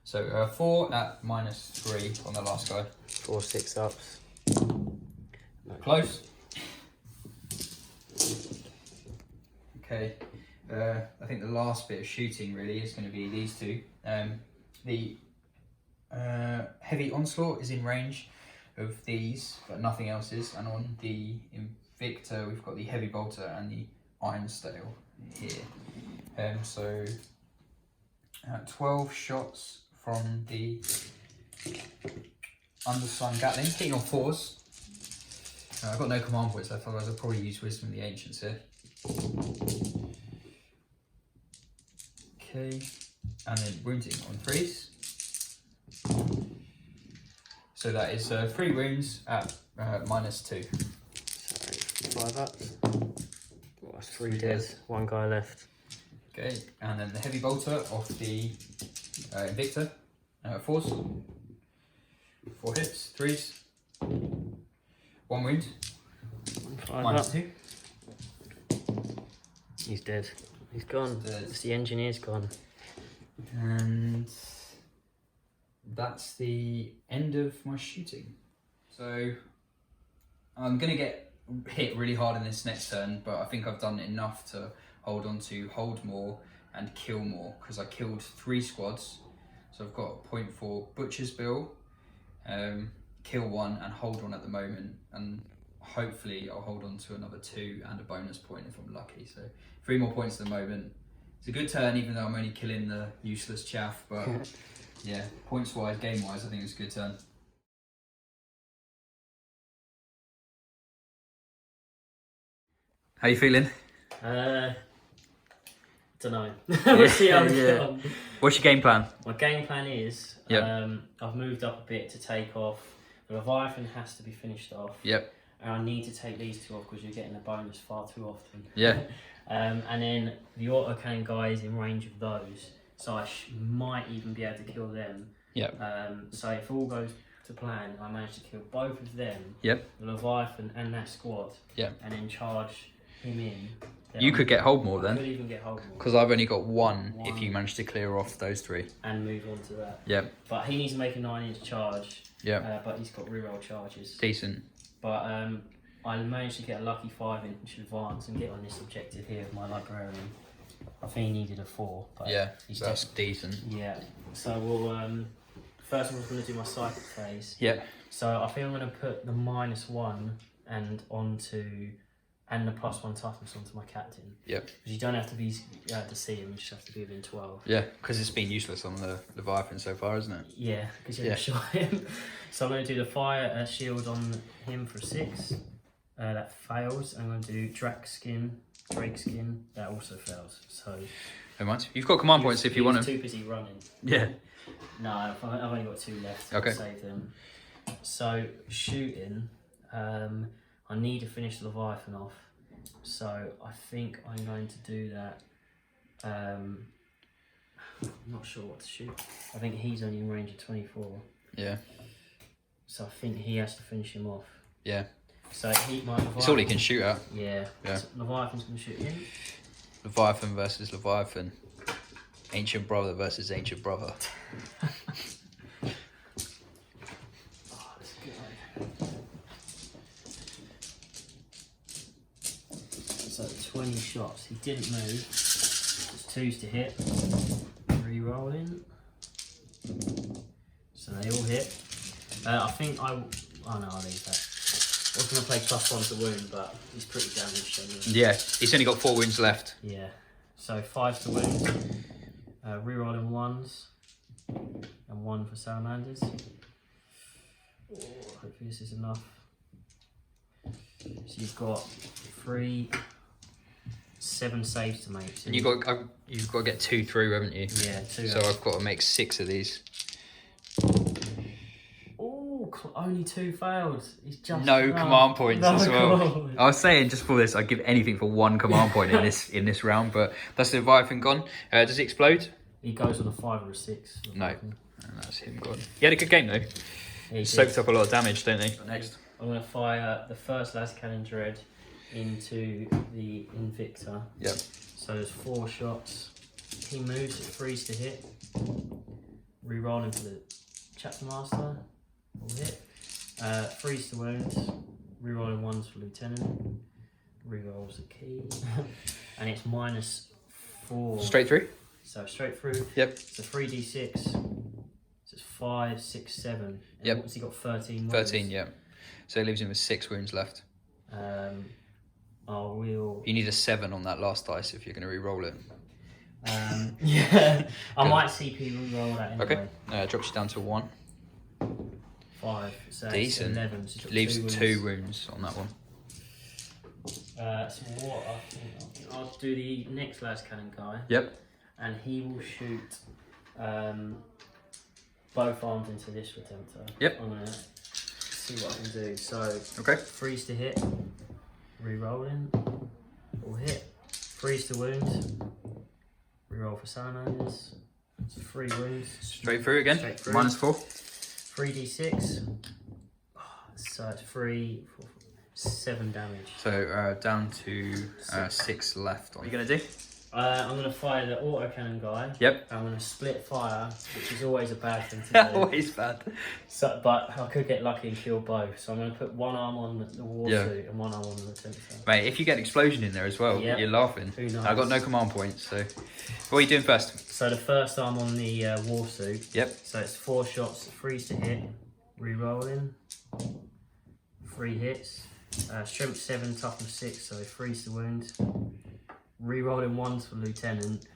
C: So 4 at -3 on the last guy.
B: 4 6-ups.
C: Close. Okay, I think the last bit of shooting really is going to be these 2. The heavy onslaught is in range of these, but nothing else is. And on the Invictor, we've got the heavy bolter and the iron stale here. So 12 shots from the underslung Gatling, hitting on 4s. I've got no command points left, otherwise I'll probably use Wisdom of the Ancients here. Okay, and then wounding on 3s. So that is 3 wounds at -2.
B: So 5 ups. Oh, that's 3 dead. 1 guy left.
C: Okay, and then the heavy bolter off the Invictor. 4s. 4 hits, 3s. 1 wound.
B: 5 up.
C: -2.
B: He's dead. He's gone.
C: Dead.
B: It's the engineer's gone.
C: And that's the end of my shooting. So I'm going to get hit really hard in this next turn, but I think I've done enough to hold on to hold more and kill more, because I killed 3 squads. So I've got a point for Butcher's Bill, kill 1 and hold 1 at the moment, and hopefully I'll hold on to another 2 and a bonus point if I'm lucky. So 3 more points at the moment. It's a good turn, even though I'm only killing the useless chaff, but yeah, points wise, game wise, I think it's a good turn. How you feeling?
B: Don't know. We'll see how we get on.
C: What's your game plan?
B: My game plan is I've moved up a bit to take off. The Leviathan has to be finished off.
C: Yep.
B: And I need to take these 2 off because you're getting a bonus far too often.
C: Yeah.
B: And then the autocannon guy is in range of those, so I might even be able to kill them.
C: Yep.
B: So if all goes to plan, I manage to kill both of them.
C: Yep.
B: The Leviathan and that squad.
C: Yep.
B: And then charge him in
A: You could get hold more
B: I could
A: then,
B: even get hold more.
A: because I've only got one if you manage to clear off those 3.
B: And move on to that.
A: Yeah.
B: But he needs to make a 9-inch charge.
A: Yeah.
B: But he's got reroll charges.
A: Decent.
B: But I managed to get a lucky 5-inch advance and get on this objective here with my librarian. I think he needed a 4. But
A: Yeah,
B: he's
A: that's decent.
B: Yeah. So we'll first I'm going to do my psychic phase.
A: Yeah.
B: So I think I'm going to put the -1 and the +1 toughness onto my captain.
A: Yep.
B: Because you don't have to be to see him, you just have to be within 12.
A: Yeah, because it's been useless on the Leviathan so far, isn't it?
B: Yeah, because you haven't shot him. So I'm going to do the fire shield on him for 6. That fails. I'm going to do Drake skin. That also fails. So.
A: Never mind. You've got command points if you want them.
B: Too busy running.
A: Yeah.
B: No, I've only got 2 left.
A: Okay.
B: To save them. So shooting, I need to finish the Leviathan off. So I think I'm going to do that. I'm not sure what to shoot. I think he's only in range of 24.
A: Yeah.
B: So I think he has to finish him off.
A: Yeah.
B: So Leviathan.
A: It's all he can shoot at.
B: Yeah.
A: Yeah.
B: So Leviathan's going to shoot him.
A: Leviathan versus Leviathan. Ancient brother versus ancient brother.
B: Oh, that's good. So 20 shots. He didn't move. It's 2s to hit. Re-rolling. So they all hit. I think oh no, I'll leave that. I was going to play +1 to wound, but he's pretty damaged anyway.
A: Yeah, he's only got 4 wounds left.
B: Yeah. So 5 to wound. Rerolling 1s. And 1 for Salamanders. Oh, hopefully this is enough. So you've got 7 saves to make. So
A: And you've got to get 2 through, haven't you?
B: Yeah, 2.
A: So I've got to make 6 of these.
B: Only 2 failed. He's just
A: No command points as well. I was saying just for this, I'd give anything for 1 command point in this round, but that's the Leviathan gone. Does he explode?
B: He goes on a 5 or a 6.
A: No, and that's him gone. He had a good game though.
B: He
A: Soaked up a lot of damage, don't they?
B: Next, I'm going to fire the first las cannon dread into the Invictor.
A: Yep.
B: So there's 4 shots. He moves, it 3s to hit. Reroll him for the Chapter Master. Will hit. 3s to wound. Rerolling 1s for Lieutenant. Rerolls a key. And it's -4.
A: Straight through?
B: So straight through.
A: Yep.
B: So 3d6. So it's 5, 6, 7. And
A: yep.
B: What's he got? 13 wounds.
A: 13, yeah. So it leaves him with 6 wounds left.
B: I will.
A: You need a 7 on that last dice if you're going to re-roll it.
B: Yeah. I might CP re-roll that anyway.
A: Okay. Drops you down to 1.
B: 5. So
A: decent.
B: 11. So
A: Leaves 2 wounds on that one.
B: So what I think I'll do the next las cannon guy.
A: Yep.
B: And he will shoot both arms into this Redemptor.
A: Yep.
B: I'm gonna see what I can do. So
A: okay.
B: 3s to hit, re-rolling, or hit. 3s to wound, re-roll for Salamanders. So 3 wounds.
A: Straight through again.
B: Straight through.
A: -4.
B: 3d6. So it's 3, 4, 7 damage.
A: So down to 6 left. What are you going to do?
B: I'm going to fire the autocannon guy.
A: Yep.
B: I'm going to split fire, which is always a bad thing to do.
A: Always bad.
B: So, but I could get lucky and kill both. So I'm going to put 1 arm on the war suit and 1 arm on the Tempter.
A: Mate, if you get an explosion in there as well, you're laughing.
B: Who knows?
A: I got no command points, so... What are you doing first?
B: So the first arm on the war suit.
A: Yep.
B: So it's 4 shots, 3s to hit, re-rolling, 3 hits, strength 7, toughness 6, so 3s to wound. Re-rolling 1s for Lieutenant.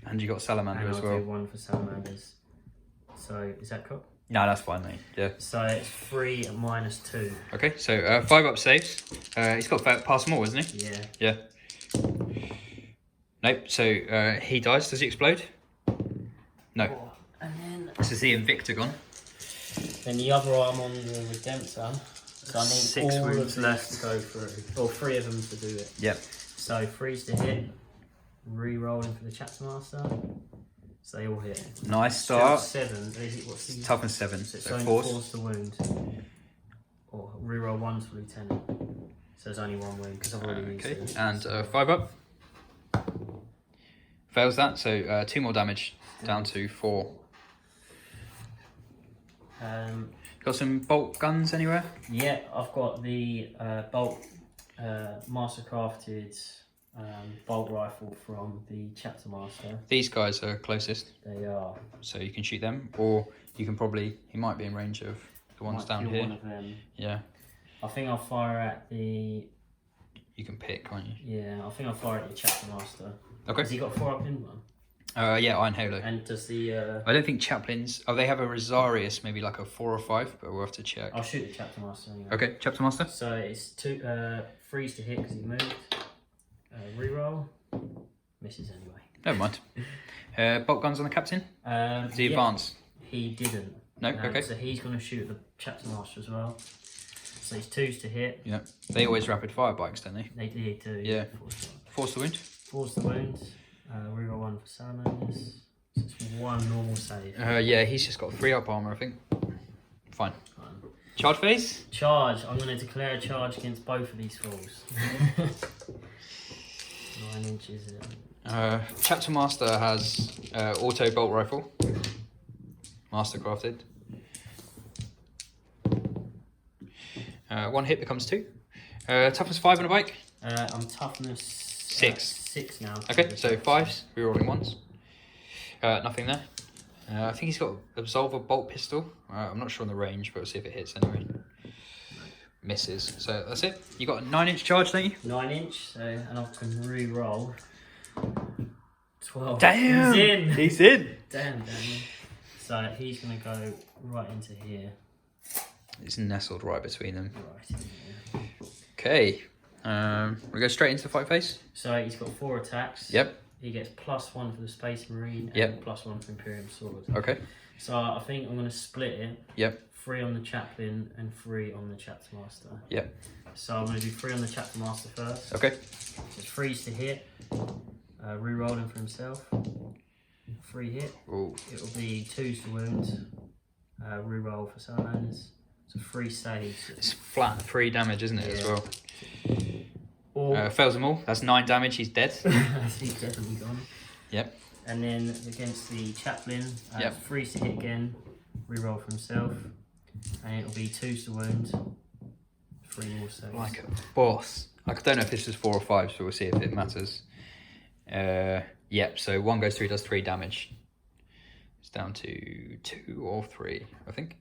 A: And you got Salamander as well.
B: And I'll do 1 for Salamanders. So, is that cool?
A: No, that's fine, mate. Yeah.
B: So, it's 3 and -2.
A: Okay, so 5 up saves. He's got pass them all, isn't he?
B: Yeah.
A: Yeah. Nope, so he dies. Does he explode? No.
B: Oh, and then...
A: This is the Invictor gone.
B: Then the other arm on the Redemptor. So I need
A: 6
B: all
A: wounds
B: of
A: left
B: to go through. Or 3 of them to do it.
A: Yep.
B: So 3s to hit, re-rolling for the Chapter Master. So they all hit.
A: Nice start.
B: 7. What's the
A: Toughness 7.
B: So it's
A: So
B: only
A: 4.
B: 4s to wound. Or re-roll 1s for Lieutenant. So there's only 1 wound because I've already used it.
A: And 5 up. Fails that, so 2 more damage, down to 4. Got some bolt guns anywhere?
B: Yeah, I've got the bolt mastercrafted bolt rifle from the Chapter Master.
A: These guys are closest.
B: They are.
A: So you can shoot them, or you can probably, he might be in range of the ones down here.
B: One of them.
A: Yeah.
B: I think I'll fire at the...
A: You can pick, can't you?
B: Yeah, I think I'll fire at the Chapter Master.
A: Okay.
B: Has he got 4 up in one?
A: Yeah, Iron Halo.
B: And does the...
A: I don't think chaplains... Oh, they have a Rosarius, maybe like a 4 or 5, but we'll have to check.
B: I'll shoot the Chapter Master anyway.
A: Okay, Chapter Master.
B: So it's 2 freeze to hit because he moved. Reroll. Misses anyway.
A: Never mind. Bolt guns on the captain? Does he advance?
B: He didn't.
A: No, okay.
B: So he's going to shoot the Chapter Master as well. So he's 2s to hit.
A: Yeah. They always rapid fire bikes, don't they?
B: They do.
A: Yeah. Force the wound.
B: Force the wound. Reroll 1 for Salamanders. So it's 1 normal save.
A: Yeah, he's just got 3 up armor, I think. Fine. Charge phase?
B: Charge. I'm going to declare a charge against both of these fools. 9 inches.
A: Chapter Master has auto bolt rifle. Mastercrafted. 1 hit becomes 2. Toughness 5 on a bike?
B: I'm toughness
A: 6.
B: 6 now.
A: Okay, so 5s, rerolling 1s. Nothing there. I think he's got Absolver bolt pistol. I'm not sure on the range, but we'll see if it hits anyway. Misses. So that's it. You got a 9-inch charge, don't you?
B: 9 inch, so and I can re-roll. 12.
A: Damn!
B: He's in!
A: He's in!
B: Damn. So he's going to go right into here.
A: It's nestled right between them.
B: Right in here.
A: Okay. We go straight into the fight phase?
B: So he's got 4 attacks.
A: Yep.
B: He gets +1 for the Space Marine and
A: Yep.
B: +1 for Imperial Sword.
A: Okay.
B: So I think I'm going to split it.
A: Yep.
B: 3 on the Chaplain and 3 on the Chapter Master.
A: Yep.
B: So I'm going to do 3 on the Chapter Master first.
A: Okay.
B: Just freeze to hit. Re-rolling for himself. 3 hit.
A: Ooh.
B: It'll be 2s to wound. Re-roll for Salamanders. So 3 saves.
A: It's flat 3 damage, isn't it, as well?
B: Or
A: Fails them all. That's 9 damage. He's dead.
B: he's definitely gone.
A: Yep.
B: And then against the Chaplain,
A: Yep.
B: freeze to hit again. Re-roll for himself. And it'll be 2s to wound. 3 more saves.
A: Like a boss. I don't know if this is 4 or 5, so we'll see if it matters. Yep, so 1 goes through, does 3 damage. It's down to 2 or 3, I think.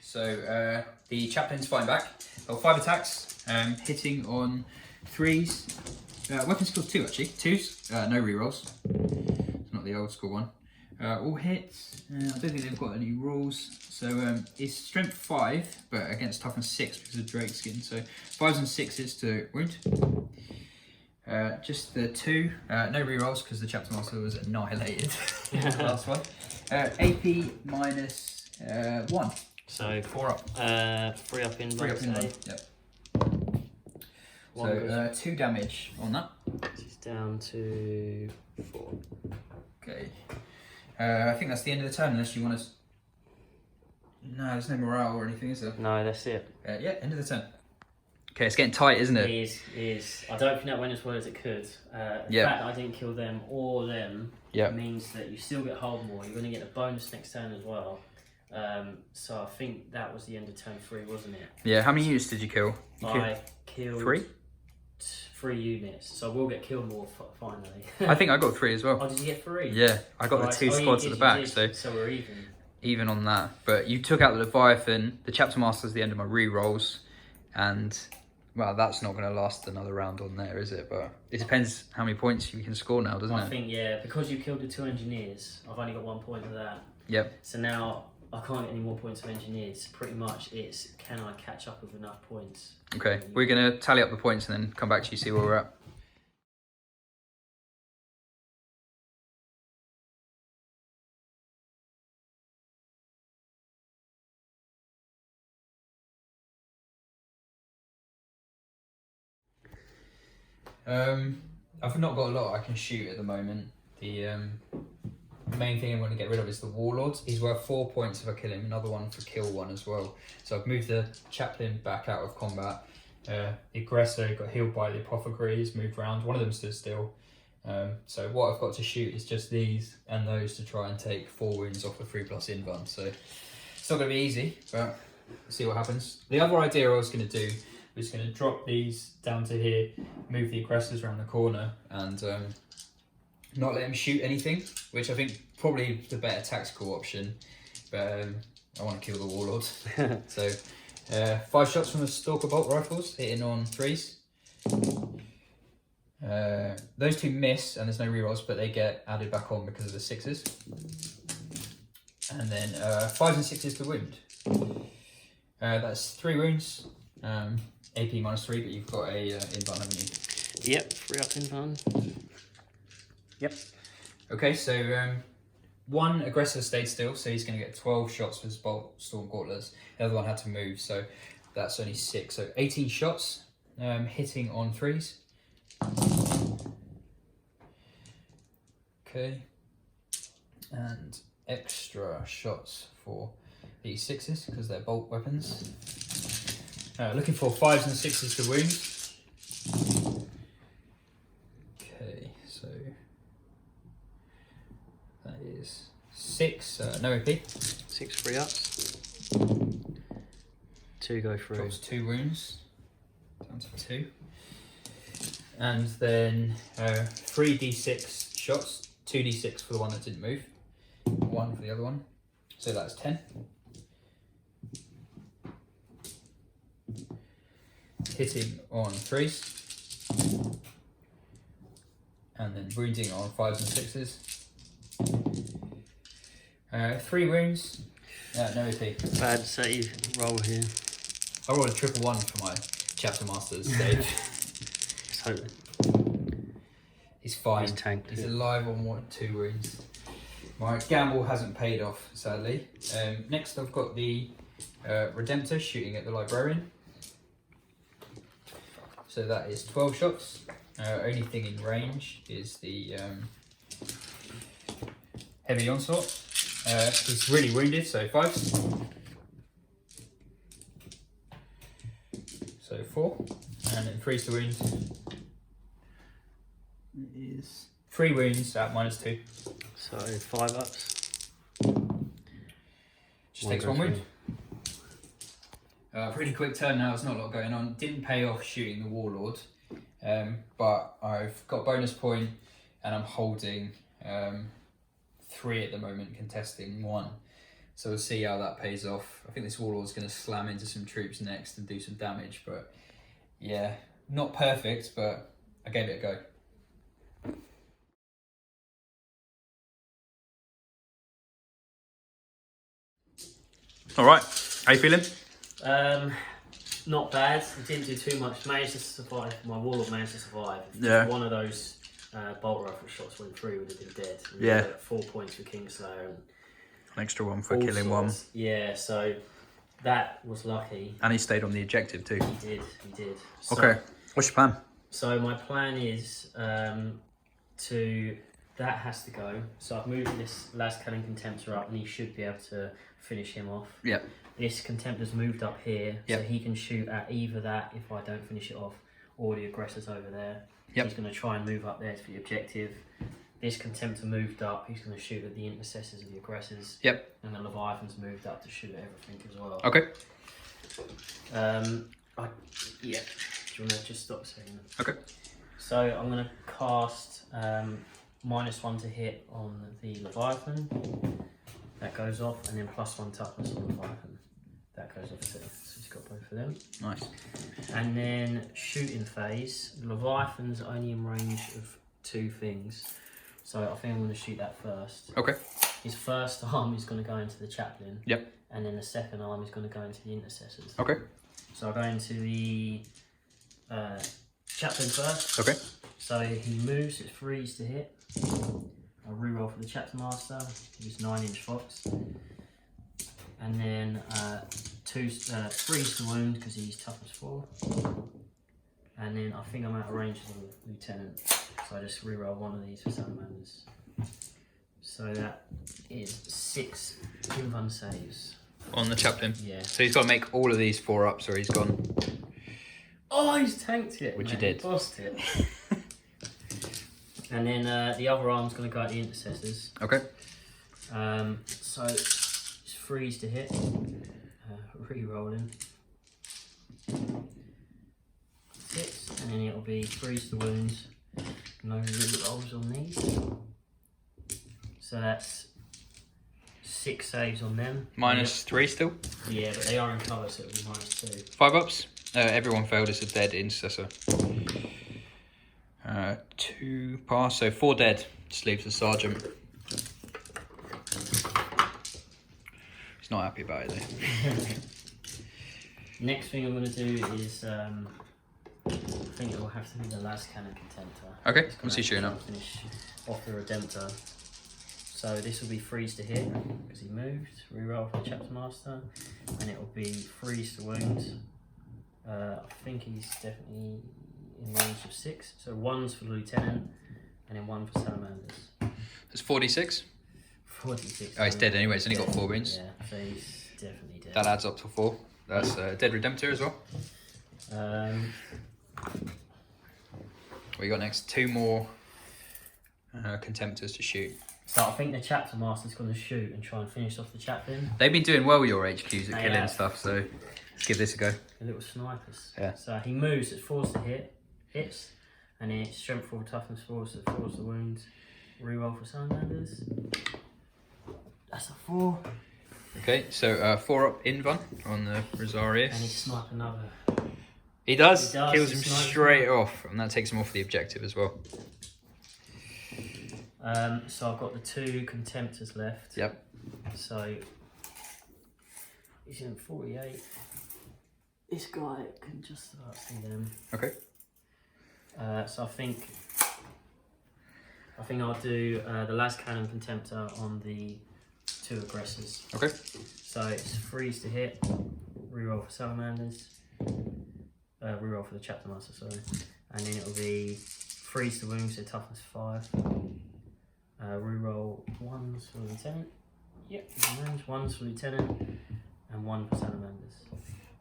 A: So the Chaplain's fighting back. Oh, 5 attacks, hitting on 3s. Weapon skills 2 actually. 2s, no rerolls. It's not the old school one. All hits. I don't think they've got any rules. So it's strength 5, but against toughness 6 because of Drake skin. So 5s and 6s to wound. Just the 2, no rerolls because the Chapter Master was annihilated in the last one. AP minus 1.
B: So
A: 4 up.
B: 3 up in
A: 3 up in 1.
B: save.
A: Yep.
B: One
A: So
B: goes-
A: 2 damage on that.
B: It's down to 4.
A: Okay. I think that's the end of the turn unless you want to... No, there's no morale or anything, is there?
B: No, that's it.
A: Yeah, end of the turn. Okay, it's getting tight, isn't it?
B: It is. I don't think that went as well as it could. The
A: Yeah.
B: fact that I didn't kill them or them
A: Yeah.
B: means that you still get hold more. You're going to get a bonus next turn as well. So I think that was the end of turn 3, wasn't it?
A: Yeah, how many units did you kill?
B: I killed
A: 3?
B: 3 units, so we'll get killed more finally.
A: I think I got 3 as well.
B: Oh, did you get 3?
A: Yeah, I got
B: Right.
A: the 2
B: Oh, you
A: squads
B: did,
A: at the
B: you
A: back,
B: did.
A: so
B: we're even.
A: even on that. But you took out the Leviathan, the Chapter Master's the end of my re-rolls, and, well, that's not going to last another round on there, is it? But it depends how many points you can score now, doesn't
B: I
A: it?
B: think, yeah, because you killed the 2 engineers, I've only got 1 point of that.
A: Yep.
B: So now I can't get any more points of engineers. Pretty much it's can I catch up with enough points?
A: Okay, we're going to tally up the points and then come back to you, see where we're at. I've not got a lot I can shoot at the moment. The main thing I want to get rid of is the Warlords. He's worth 4 points if I kill him, another one for kill 1 as well. So I've moved the Chaplain back out of combat. The Aggressor got healed by the Apothecary, he's moved around. One of them stood still.
C: So what I've got to shoot is just these and those to try and take 4 wounds off the 3+ invuln. So it's not going to be easy, but see what happens. The other idea I was going to do was going to drop these down to here, move the aggressors around the corner, and not let them shoot anything, which I think probably the better tactical option. But I want to kill the warlord. So 5 shots from the Stalker bolt rifles, hitting on 3s. Those 2 miss, and there's no rerolls, but they get added back on because of the 6s. And then 5s and 6s to wound. That's 3 wounds. AP -3, but you've got a invuln, haven't you?
B: Yep, 3 up invuln. Yep.
C: Okay, so 1 aggressor stayed still, so he's going to get 12 shots with his bolt storm gauntlets. The other one had to move, so that's only 6. So 18 shots, hitting on 3s. Okay, and extra shots for the 6s because they're bolt weapons. Looking for 5s and 6s to wound. Okay, so that is 6, no AP.
B: 6 free ups. 2 go through.
C: Drops 2 wounds, down to 2. And then 3d6 shots, 2d6 for the one that didn't move, 1 for the other one. So that's 10. Hitting on 3s. And then wounding on 5s and 6s. 3 wounds, no AP.
B: Bad save roll here.
C: I rolled a 111 for my chapter master's save.
B: So
C: He's fine.
B: He's tanked.
C: He's alive on 2 wounds. My gamble hasn't paid off, sadly. Next I've got the Redemptor shooting at the Librarian. So that is 12 shots. Only thing in range is the Heavy Onslaught. He's really wounded, so 5. So 4. And then 3's to wound. It is 3 wounds at -2.
B: So 5 ups.
C: Just takes 1 wound. Pretty quick turn now, there's not a lot going on. Didn't pay off shooting the Warlord, but I've got a bonus point and I'm holding 3 at the moment, contesting 1. So we'll see how that pays off. I think this Warlord's going to slam into some troops next and do some damage, but yeah, not perfect, but I gave it a go. All right, how you feeling?
B: Not bad. I didn't do too much. Managed to survive. My Warlock managed to survive.
C: Yeah.
B: One of those bolt rifle shots went through, would have been dead. And
C: Yeah.
B: 4 points for Kingslayer and
C: An extra 1 for
B: all
C: killing
B: sorts. Yeah, so that was lucky.
C: 1. And he stayed on the objective too.
B: He did. So,
C: Okay, what's your plan?
B: So my plan is that has to go. So I've moved this last Cannon Contemptor up and he should be able to finish him off.
C: Yep.
B: This Contemptor's moved up here,
C: Yep.
B: so he can shoot at either that if I don't finish it off, or the aggressor's over there.
C: Yep.
B: He's going to try and move up there to the objective. This Contemptor moved up, he's going to shoot at the intercessors of the aggressors.
C: Yep.
B: And the Leviathan's moved up to shoot at everything as well.
C: Okay.
B: Do you want to just stop a second?
C: Okay.
B: So I'm going to cast -1 to hit on the Leviathan. That goes off, and then +1 toughness on the Leviathan. That goes off too. So he's got both of them.
C: Nice.
B: And then shooting phase. The Leviathan's only in range of 2 things. So I think I'm going to shoot that first.
C: Okay.
B: His first arm is going to go into the chaplain.
C: Yep.
B: And then the second arm is going to go into the intercessors.
C: Okay.
B: So I'll go into the chaplain first.
C: Okay.
B: So he moves, it's 3s to hit. I'll reroll for the chapter master. He's 9-inch fox. And then 3s to wound because he's toughness 4. And then I think I'm out of range for the lieutenant. So I just reroll one of these for Salamanders. So that is 6 invuln saves.
C: On the chaplain.
B: Yeah.
C: So he's got to make all of these 4 ups or he's gone.
B: Oh, he's tanked it.
C: Which
B: mate.
C: he did.
B: He bossed it. And then the other arm's going to go at the intercessors.
A: Okay.
B: So it's freeze to hit. Re-rolling. Hits, and then it'll be freeze the wounds. No re-rolls on these. So that's 6 saves on them.
A: -3 still.
B: Yeah, but they are in cover, so it'll be -2.
A: 5 ups. Everyone failed as a dead intercessor. 2 pass, so 4 dead. Just leaves the sergeant. He's not happy about it though.
B: Next thing I'm going to do is, I think it will have to be the last cannon contemptor.
A: Okay, what's he shooting at?
B: Finish off the Redemptor. So this will be freeze to hit because he moved. Reroll for the Chapter Master, and it will be freeze to wound. I think he's definitely in range of 6. So 1's for the Lieutenant, and then 1 for Salamanders.
A: It's 46.
B: 46.
A: Oh, he's dead anyway. He's only got 4 wounds.
B: Yeah, so he's definitely dead.
A: That adds up to 4. That's dead Redemptor as well. What you got next? 2 more contemptors to shoot.
B: So I think the Chapter Master's going to shoot and try and finish off the Chaplain.
A: They've been doing well, your HQs, at
B: They
A: killing
B: have.
A: stuff, so let's give this a go.
B: The little snipers.
A: Yeah.
B: So he moves, it's force to hit, hits, and then it's strength 4, toughness 4, so it falls the wounds. Reroll for Salamanders. That's a 4.
A: Okay, so 4 up Invan on the Rosarius.
B: And he snipe another.
A: He does.
B: He does,
A: Kills
B: he
A: him
B: snipes
A: straight
B: him.
A: off, and that takes him off the objective as well.
B: So I've got the 2 contemptors left.
A: Yep.
B: So he's in 48. This guy can just about see them.
A: Okay.
B: So I think I'll do the last cannon contemptor on the 2 aggressors.
A: Okay.
B: So it's freeze to hit, reroll for Salamanders, reroll for the Chapter Master, sorry, and then it'll be freeze to wound, so toughness 5. Reroll 1s for Lieutenant. Yep, 1s for Lieutenant, and 1 for Salamanders.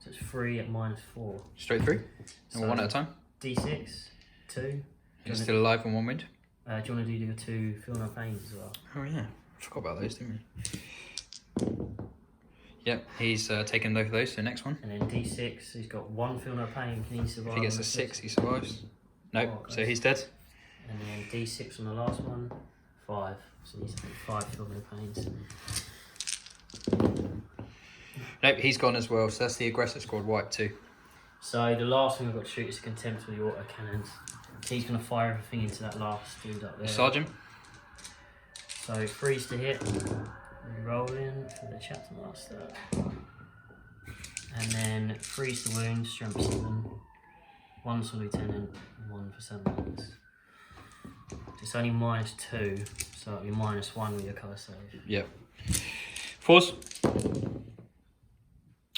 B: So it's 3 at -4.
A: Straight through. And
B: So
A: 1 at a time.
B: D6, 2.
A: You're still alive on 1 wind.
B: Do you want to do the 2 feel no pains as well?
A: Oh yeah, forgot about those, didn't we? Yep, he's taken both of those. So next one.
B: And then D6, he's got 1 feel no pain. Can he survive?
A: If he gets
B: on
A: a
B: the
A: 6, he survives. Nope.
B: Oh, okay.
A: So he's dead.
B: And then D6 on the last one, 5. So he's 5 feel no pains.
A: Nope, he's gone as well. So that's the aggressor squad wipe too.
B: So the last thing I've got to shoot is a contempt with the auto cannons. So he's going to fire everything into that last dude up there.
A: Sergeant.
B: So freeze to hit, roll in for the Chapter Master, and then freeze the wound, strength 7, 1 for Lieutenant, and 1 for Salamanders. It's only -2, so it'll be -1 with your colour save.
A: Yep. Force.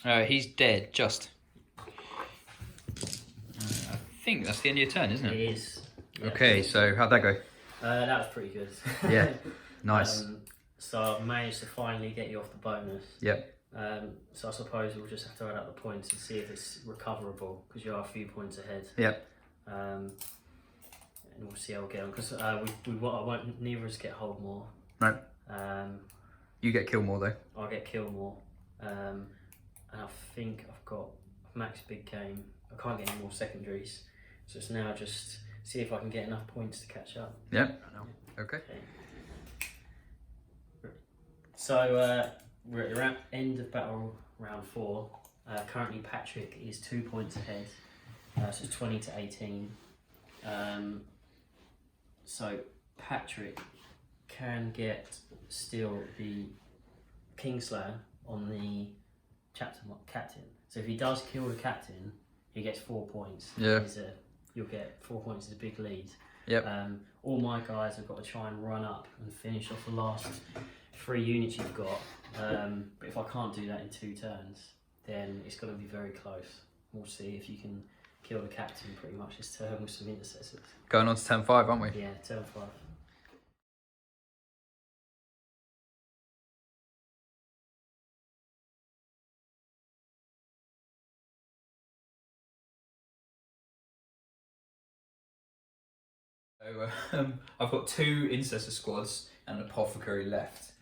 A: He's dead. Just. I think that's the end of your turn, isn't
B: It
A: it?
B: is. Yeah.
A: Okay, so how'd that go?
B: That was pretty good.
A: Yeah. Nice.
B: So I've managed to finally get you off the bonus.
A: Yep.
B: So I suppose we'll just have to add up the points and see if it's recoverable, because you are a few points ahead.
A: Yep.
B: And we'll see how we get on, because neither of us get hold more.
A: No. You get kill more though.
B: I'll get kill more. And I think I've got max big game. I can't get any more secondaries. So it's now just see if I can get enough points to catch up.
A: Yep. Okay.
B: So we're at the end of battle round 4. Currently Patrick is 2 points ahead. So it's 20 to 18. So Patrick can get still the Kingslayer on the captain. So if he does kill the captain, he gets 4 points.
A: Yeah.
B: You'll get 4 points as a big lead.
A: Yep.
B: All my guys have got to try and run up and finish off the last 3 units you've got. But if I can't do that in 2 turns, then it's going to be very close. We'll see if you can kill the captain pretty much this turn with some intercessors.
A: Going on to 10-5, aren't we?
B: Yeah, turn 5.
C: So I've got 2 intercessor squads and an apothecary left.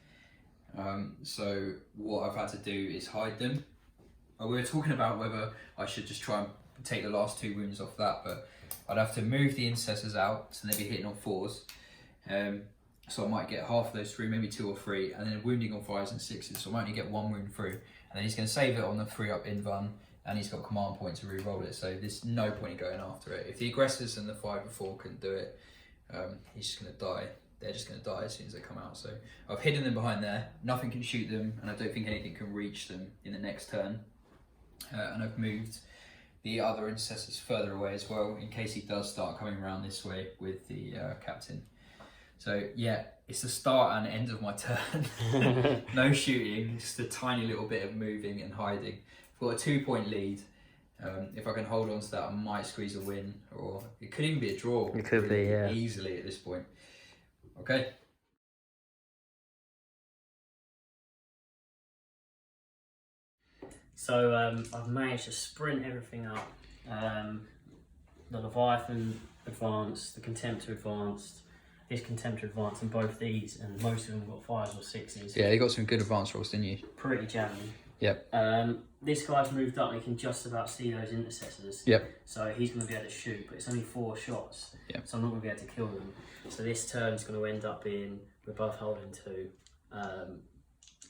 C: So what I've had to do is hide them. We were talking about whether I should just try and take the last 2 wounds off that, but I'd have to move the intercessors out, so they'd be hitting on 4s. So I might get half of those through, maybe 2 or 3, and then wounding on 5s and 6s, so I might only get 1 wound through. And then he's going to save it on the 3-up invuln, and he's got a command point to re-roll it, so there's no point in going after it. If the aggressors and the 5 before couldn't do it, he's just going to die. They're just going to die as soon as they come out. So I've hidden them behind there, nothing can shoot them, and I don't think anything can reach them in the next turn. And I've moved the other intercessors further away as well, in case he does start coming around this way with the captain. So yeah, it's the start and end of my turn. No shooting, just a tiny little bit of moving and hiding. I've got a 2-point lead. If I can hold on to that, I might squeeze a win, or it could even be a draw.
B: It could be, yeah.
C: Easily at this point. Okay.
B: So I've managed to sprint everything up. The Leviathan advanced, the Contemptor advanced, this Contemptor advanced, and both these, and most of them got 5s or 6s.
C: Yeah, you got some good advance rolls, didn't you?
B: Pretty jamming.
C: Yep.
B: This guy's moved up and he can just about see those intercessors.
C: Yep.
B: So he's going to be able to shoot, but it's only 4 shots.
C: Yep.
B: So I'm not going to be able to kill them. So this turn's going to end up being, we're both holding 2,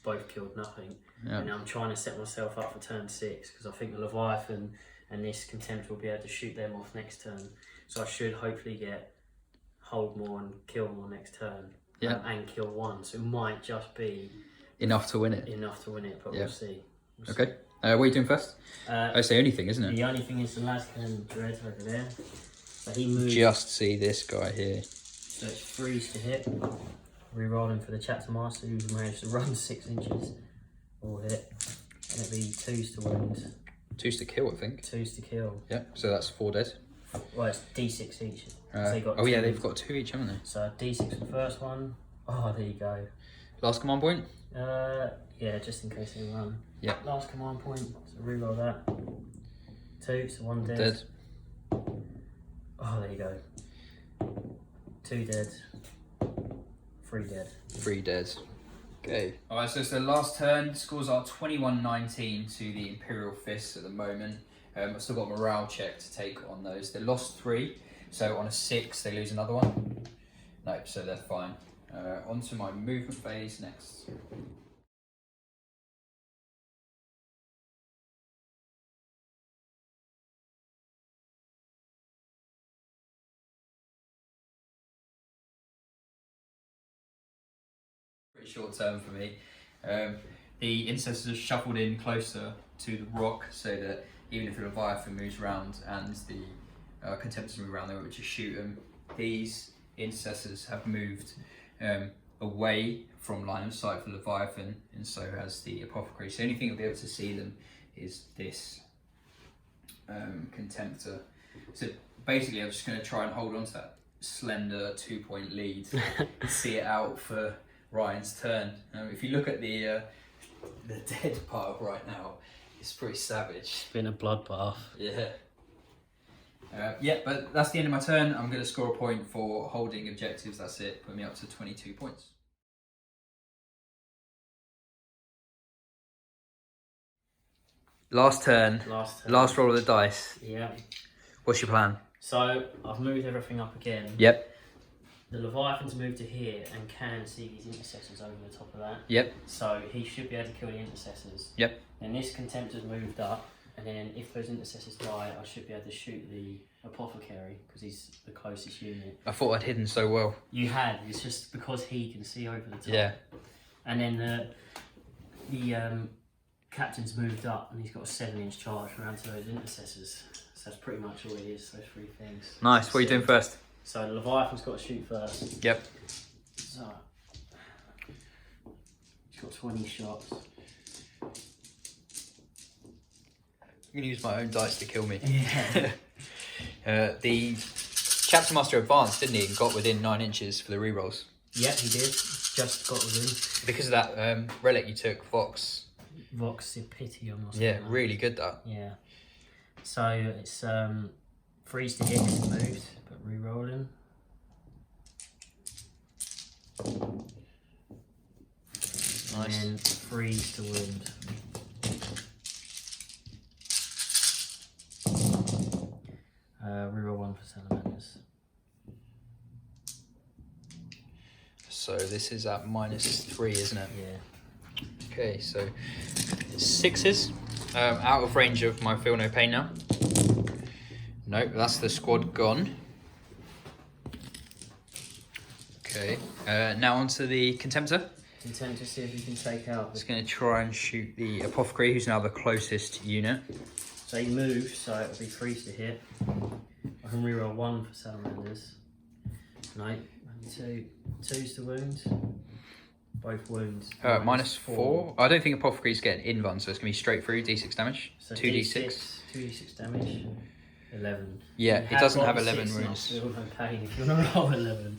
B: both killed nothing.
C: Yep.
B: And I'm trying to set myself up for turn 6 because I think the Leviathan and this Contemptor will be able to shoot them off next turn. So I should hopefully get hold more and kill more next turn.
C: Yep.
B: And kill 1. So it might just be
C: enough to win it.
B: Enough to win it, but
C: Yeah.
B: we'll see.
C: Okay. What are you doing first? I say only thing, isn't it?
B: The only thing is the Lascan Dread over there. So he moves.
C: Just see this guy here.
B: So it's 3s to hit. Rerolling for the Chapter Master who's managed to run 6 inches. All hit. And it'll be 2s to wound.
C: 2s to kill, I think.
B: 2s to kill.
C: Yeah, so that's 4 dead.
B: Well, it's D6 each.
C: Oh yeah, they've got 2 each, haven't they?
B: So D6 for the first one. Oh, there you go.
C: Last command point?
B: Yeah, just in case they run.
C: Yeah.
B: Last command point, so reroll that. 2, so 1 dead.
C: Dead.
B: Oh, there you go. 2 dead. 3 dead.
C: 3 dead. Okay.
A: Alright, so it's the last turn. Scores are 21-19 to the Imperial Fists at the moment. I've still got a morale check to take on those. They lost 3, so on a 6 they lose another one. No, so they're fine. On to my movement phase next. Pretty short term for me. The intercessors are shuffled in closer to the rock so that even if the Leviathan moves around and the Contemptors move around, they won't just shoot them. These intercessors have moved away from line of sight for Leviathan, and so has the Apothecary. So the only thing you'll be able to see them is this Contemptor. So basically I'm just going to try and hold on to that slender 2-point lead, see it out for Ryan's turn. If you look at the dead pile right now, it's pretty savage.
B: It's been a bloodbath.
C: Yeah. Yeah, but that's the end of my turn. I'm going to score a point for holding objectives. That's it. Put me up to 22 points. Last turn. Last roll of the dice.
B: Yeah.
C: What's your plan?
B: So I've moved everything up again.
C: Yep.
B: The Leviathan's moved to here and can see these intercessors over the top of that.
C: Yep.
B: So he should be able to kill the intercessors.
C: Yep.
B: Then this Contemptor's moved up, and then if those intercessors die, I should be able to shoot the Apothecary because he's the closest unit.
C: I thought I'd hidden so well.
B: You had. It's just because he can see over the top.
C: Yeah.
B: And then the captain's moved up, and he's got a 7-inch charge around to those intercessors. So that's pretty much all it is. Those 3 things.
C: Nice. What are you doing first?
B: So the Leviathan's got to shoot first.
C: Yep.
B: So he's got 20 shots.
C: I'm going to use my own dice to kill me.
B: Yeah.
C: The Chapter Master advanced, didn't he? And got within 9 inches for the rerolls.
B: Yep, he did. Just got within.
C: Because of that relic you took, Vox.
B: Voxipitium or something.
C: Yeah, really good that.
B: Yeah. So it's freeze to hit is moved, but re-rolling.
A: Nice.
B: And then freeze to wound. Reroll 1 for Salamanders.
A: So this is at -3, isn't it?
B: Yeah.
A: Okay, so 6s. Out of range of my Feel No Pain now. Nope, that's the squad gone. Okay, now onto the Contemptor.
B: Intent to see if you can take out.
A: Just going to try and shoot the Apothecary, who's now the closest unit.
B: So he moves, so it'll be freeze to hit. I can reroll 1 for Salamanders. No, and 2. 2's to wound. Both wounds.
A: -4. I don't think Apothecary's getting invuln, so it's going to be straight through D6 damage.
B: So
A: 2d6.
B: 2d6 damage. 11.
A: Yeah, it doesn't have 11
B: 6,
A: wounds.
B: Feel no pain if you want to roll 11.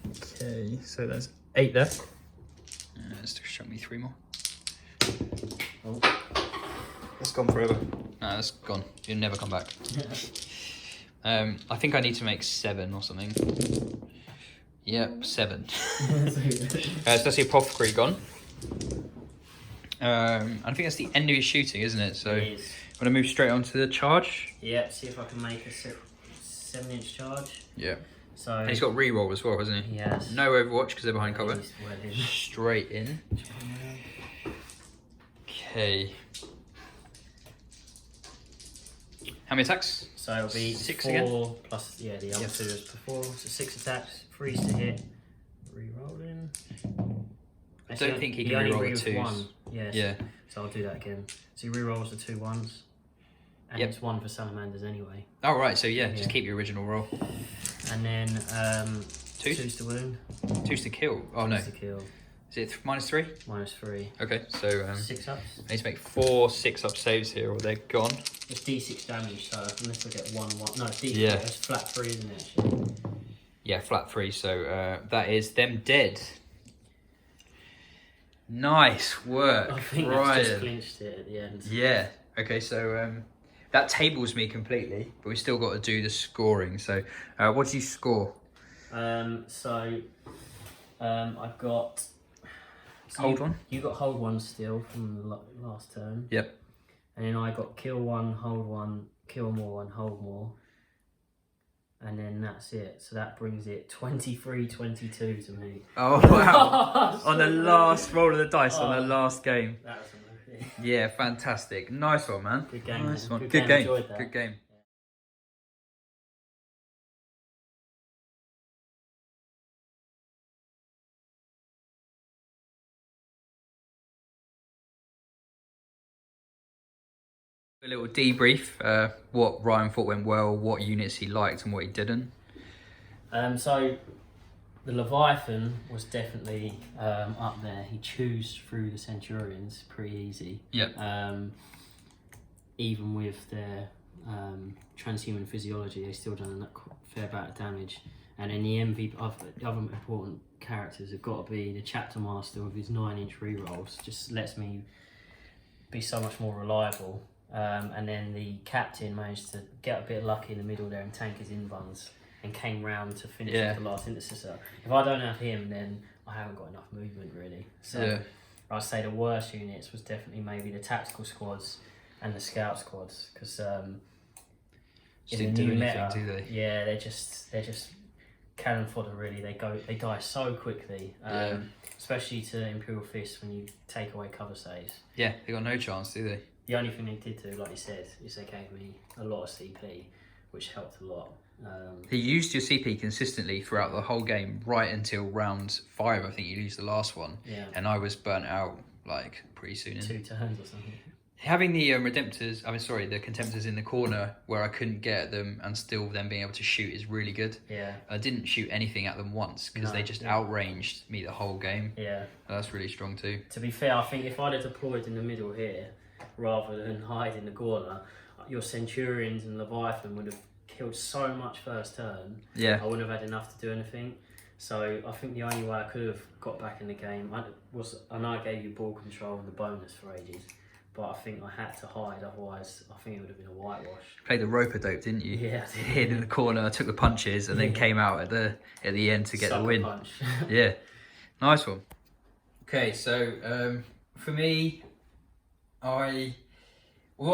A: Okay, so there's 8 there. Let's just show me 3 more.
B: Oh.
A: It's gone forever. No, that's gone. You'll never come back. I think I need to make 7 or something. Yep, 7. So that's the Apothecary gone. I think that's the end of his shooting, isn't it? So
B: It is.
A: I'm going to move straight on to the charge.
B: Yeah, see if I can make a 7-inch charge.
A: Yeah.
B: So
A: And he's got reroll as well, hasn't he?
B: Yes.
A: No Overwatch because they're behind cover.
B: He's well in.
A: Straight in. Okay. How many attacks?
B: So it'll be
A: 6
B: 4
A: again?
B: plus the other
A: Yep.
B: 2 as before. So 6 attacks, freeze to hit, re-rolling.
A: I don't think he can
B: only
A: reroll
B: re-rolls
A: the 2s.
B: 1. Yes.
A: Yeah.
B: So I'll do that again. So he re-rolls the 2 1s. And
A: Yep.
B: it's 1 for Salamanders anyway.
A: Oh, right. So, yeah, just
B: Yeah.
A: keep your original roll.
B: And then
A: 2s?
B: 2's to wound.
A: 2's to kill. Oh, no.
B: 2's to kill.
A: Is it -3?
B: -3.
A: Okay, so
B: 6 ups.
A: I need to make 4 6-up saves here or they're gone.
B: It's D6 damage, so unless I get 1 1. No, it's D4.
A: Yeah.
B: It's flat 3, isn't it? Actually?
A: Yeah, flat 3, so that is them dead. Nice work,
B: I think that's just
A: Ryan.
B: clinched it at the end.
A: Yeah, okay, so that tables me completely, but we still got to do the scoring. So what do you score?
B: I've got...
A: Hold one?
B: You got hold 1 still from the last turn.
A: Yep.
B: And then I got kill 1, hold 1, kill more and hold more. And then that's it. So that brings it 23-22 to me.
A: Oh, wow. On the last roll of the dice on the last game.
B: That was amazing.
A: Yeah, fantastic. Nice one, man.
B: Good game.
A: Nice one.
B: Good
A: Good
B: game.
A: game.
B: Enjoyed that.
A: Good game. A little debrief, what Ryan thought went well, what units he liked and what he didn't.
B: So the Leviathan was definitely up there. He chews through the Centurions pretty easy.
A: Yep.
B: Even with their transhuman physiology, they still done a fair amount of damage. And then the MVP, the other important characters have got to be the Chapter Master with his 9-inch rerolls. Just lets me be so much more reliable. And then the captain managed to get a bit lucky in the middle there and tank his invuns and came round to finish with the last intercessor. If I don't have him, then I haven't got enough movement really. So I'd say the worst units was definitely maybe the tactical squads and the scout squads because in the new meta,
A: do they?
B: yeah, they're just cannon fodder really. They die so quickly. Especially to Imperial Fists when you take away cover saves.
A: Yeah, they got no chance, do they?
B: The only thing they did do, like you said, is they gave me a lot of CP, which helped a lot.
A: He used your CP consistently throughout the whole game, right until round 5. I think you used the last one.
B: Yeah.
A: And I was burnt out like pretty soon.
B: 2 turns or something.
A: Having the the Contemptors in the corner where I couldn't get them and still then being able to shoot is really good.
B: Yeah.
A: I didn't shoot anything at them once because they just outranged me the whole game.
B: Yeah.
A: That's really strong too.
B: To be fair, I think if I'd have deployed in the middle here, rather than hide in the corner, your Centurions and Leviathan would have killed so much first turn.
A: Yeah.
B: I wouldn't have had enough to do anything. So I think the only way I could have got back in the game I know I gave you ball control and the bonus for ages, but I think I had to hide, otherwise I think it would have been a whitewash.
C: Played the rope-a-dope, didn't you?
B: Yeah, I did.
C: Hid in the corner, took the punches, and then came out at the end to get the
B: Sucker
C: win.
B: punch.
C: Yeah, nice one.
A: Okay, so for me, although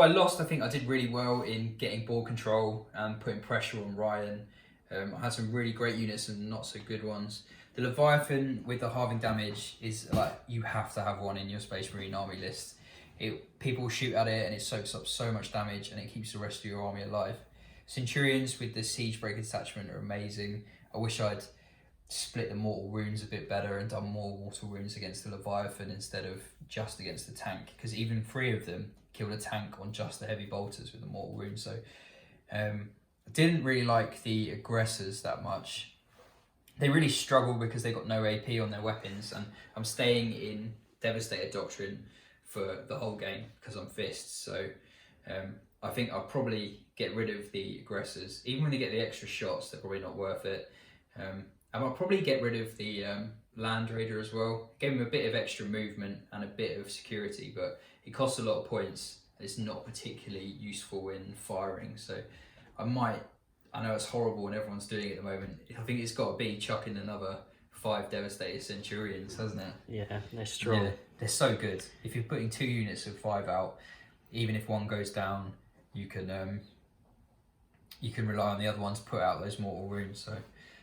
A: I lost, I think I did really well in getting ball control and putting pressure on Ryan. I had some really great units and not so good ones. The Leviathan with the halving damage is like, you have to have one in your Space Marine army list. People shoot at it and it soaks up so much damage and it keeps the rest of your army alive. Centurions with the Siege Break attachment are amazing. I wish I'd split the mortal wounds a bit better and done more mortal wounds against the Leviathan instead of just against the tank, because even 3 of them killed a tank on just the heavy bolters with the mortal wounds. So I didn't really like the aggressors that much. They really struggle because they got no AP on their weapons, and I'm staying in Devastator Doctrine for the whole game because I'm Fists. So I think I'll probably get rid of the aggressors. Even when they get the extra shots, they're probably not worth it. And I'll probably get rid of the Land Raider as well. Gave him a bit of extra movement and a bit of security, but it costs a lot of points. It's not particularly useful in firing, so I know it's horrible and everyone's doing it at the moment. I think it's got to be chucking another 5 Devastator Centurions, hasn't it?
B: Yeah, they're strong.
A: Yeah, they're so good. If you're putting 2 units of 5 out, even if one goes down, you can rely on the other one to put out those mortal wounds. So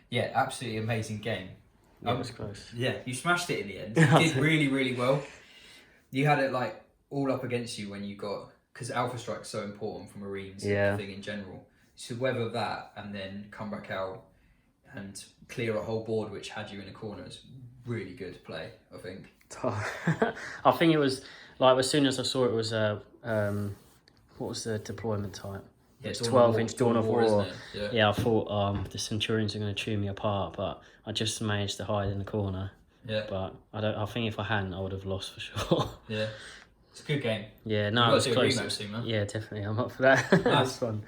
A: yeah, absolutely amazing game.
B: That was close.
A: Yeah, you smashed it in the end. You did really, really well. You had it like all up against you when you got, because Alpha Strike's so important for Marines and everything in general. So weather that and then come back out and clear a whole board which had you in a corner is really good play, I think.
B: I think it was like, as soon as I saw it was what was the deployment type?
A: Yeah,
B: It's 12-inch Dawn of War.
A: Isn't it?
B: Yeah, I thought the Centurions are going to chew me apart, but I just managed to hide in the corner.
A: Yeah.
B: But I think if I hadn't, I would have lost for sure.
A: Yeah. It's a good game.
B: Yeah, no, it was close.
A: Rematch soon, man.
B: Yeah, definitely. I'm up for that. That's fun.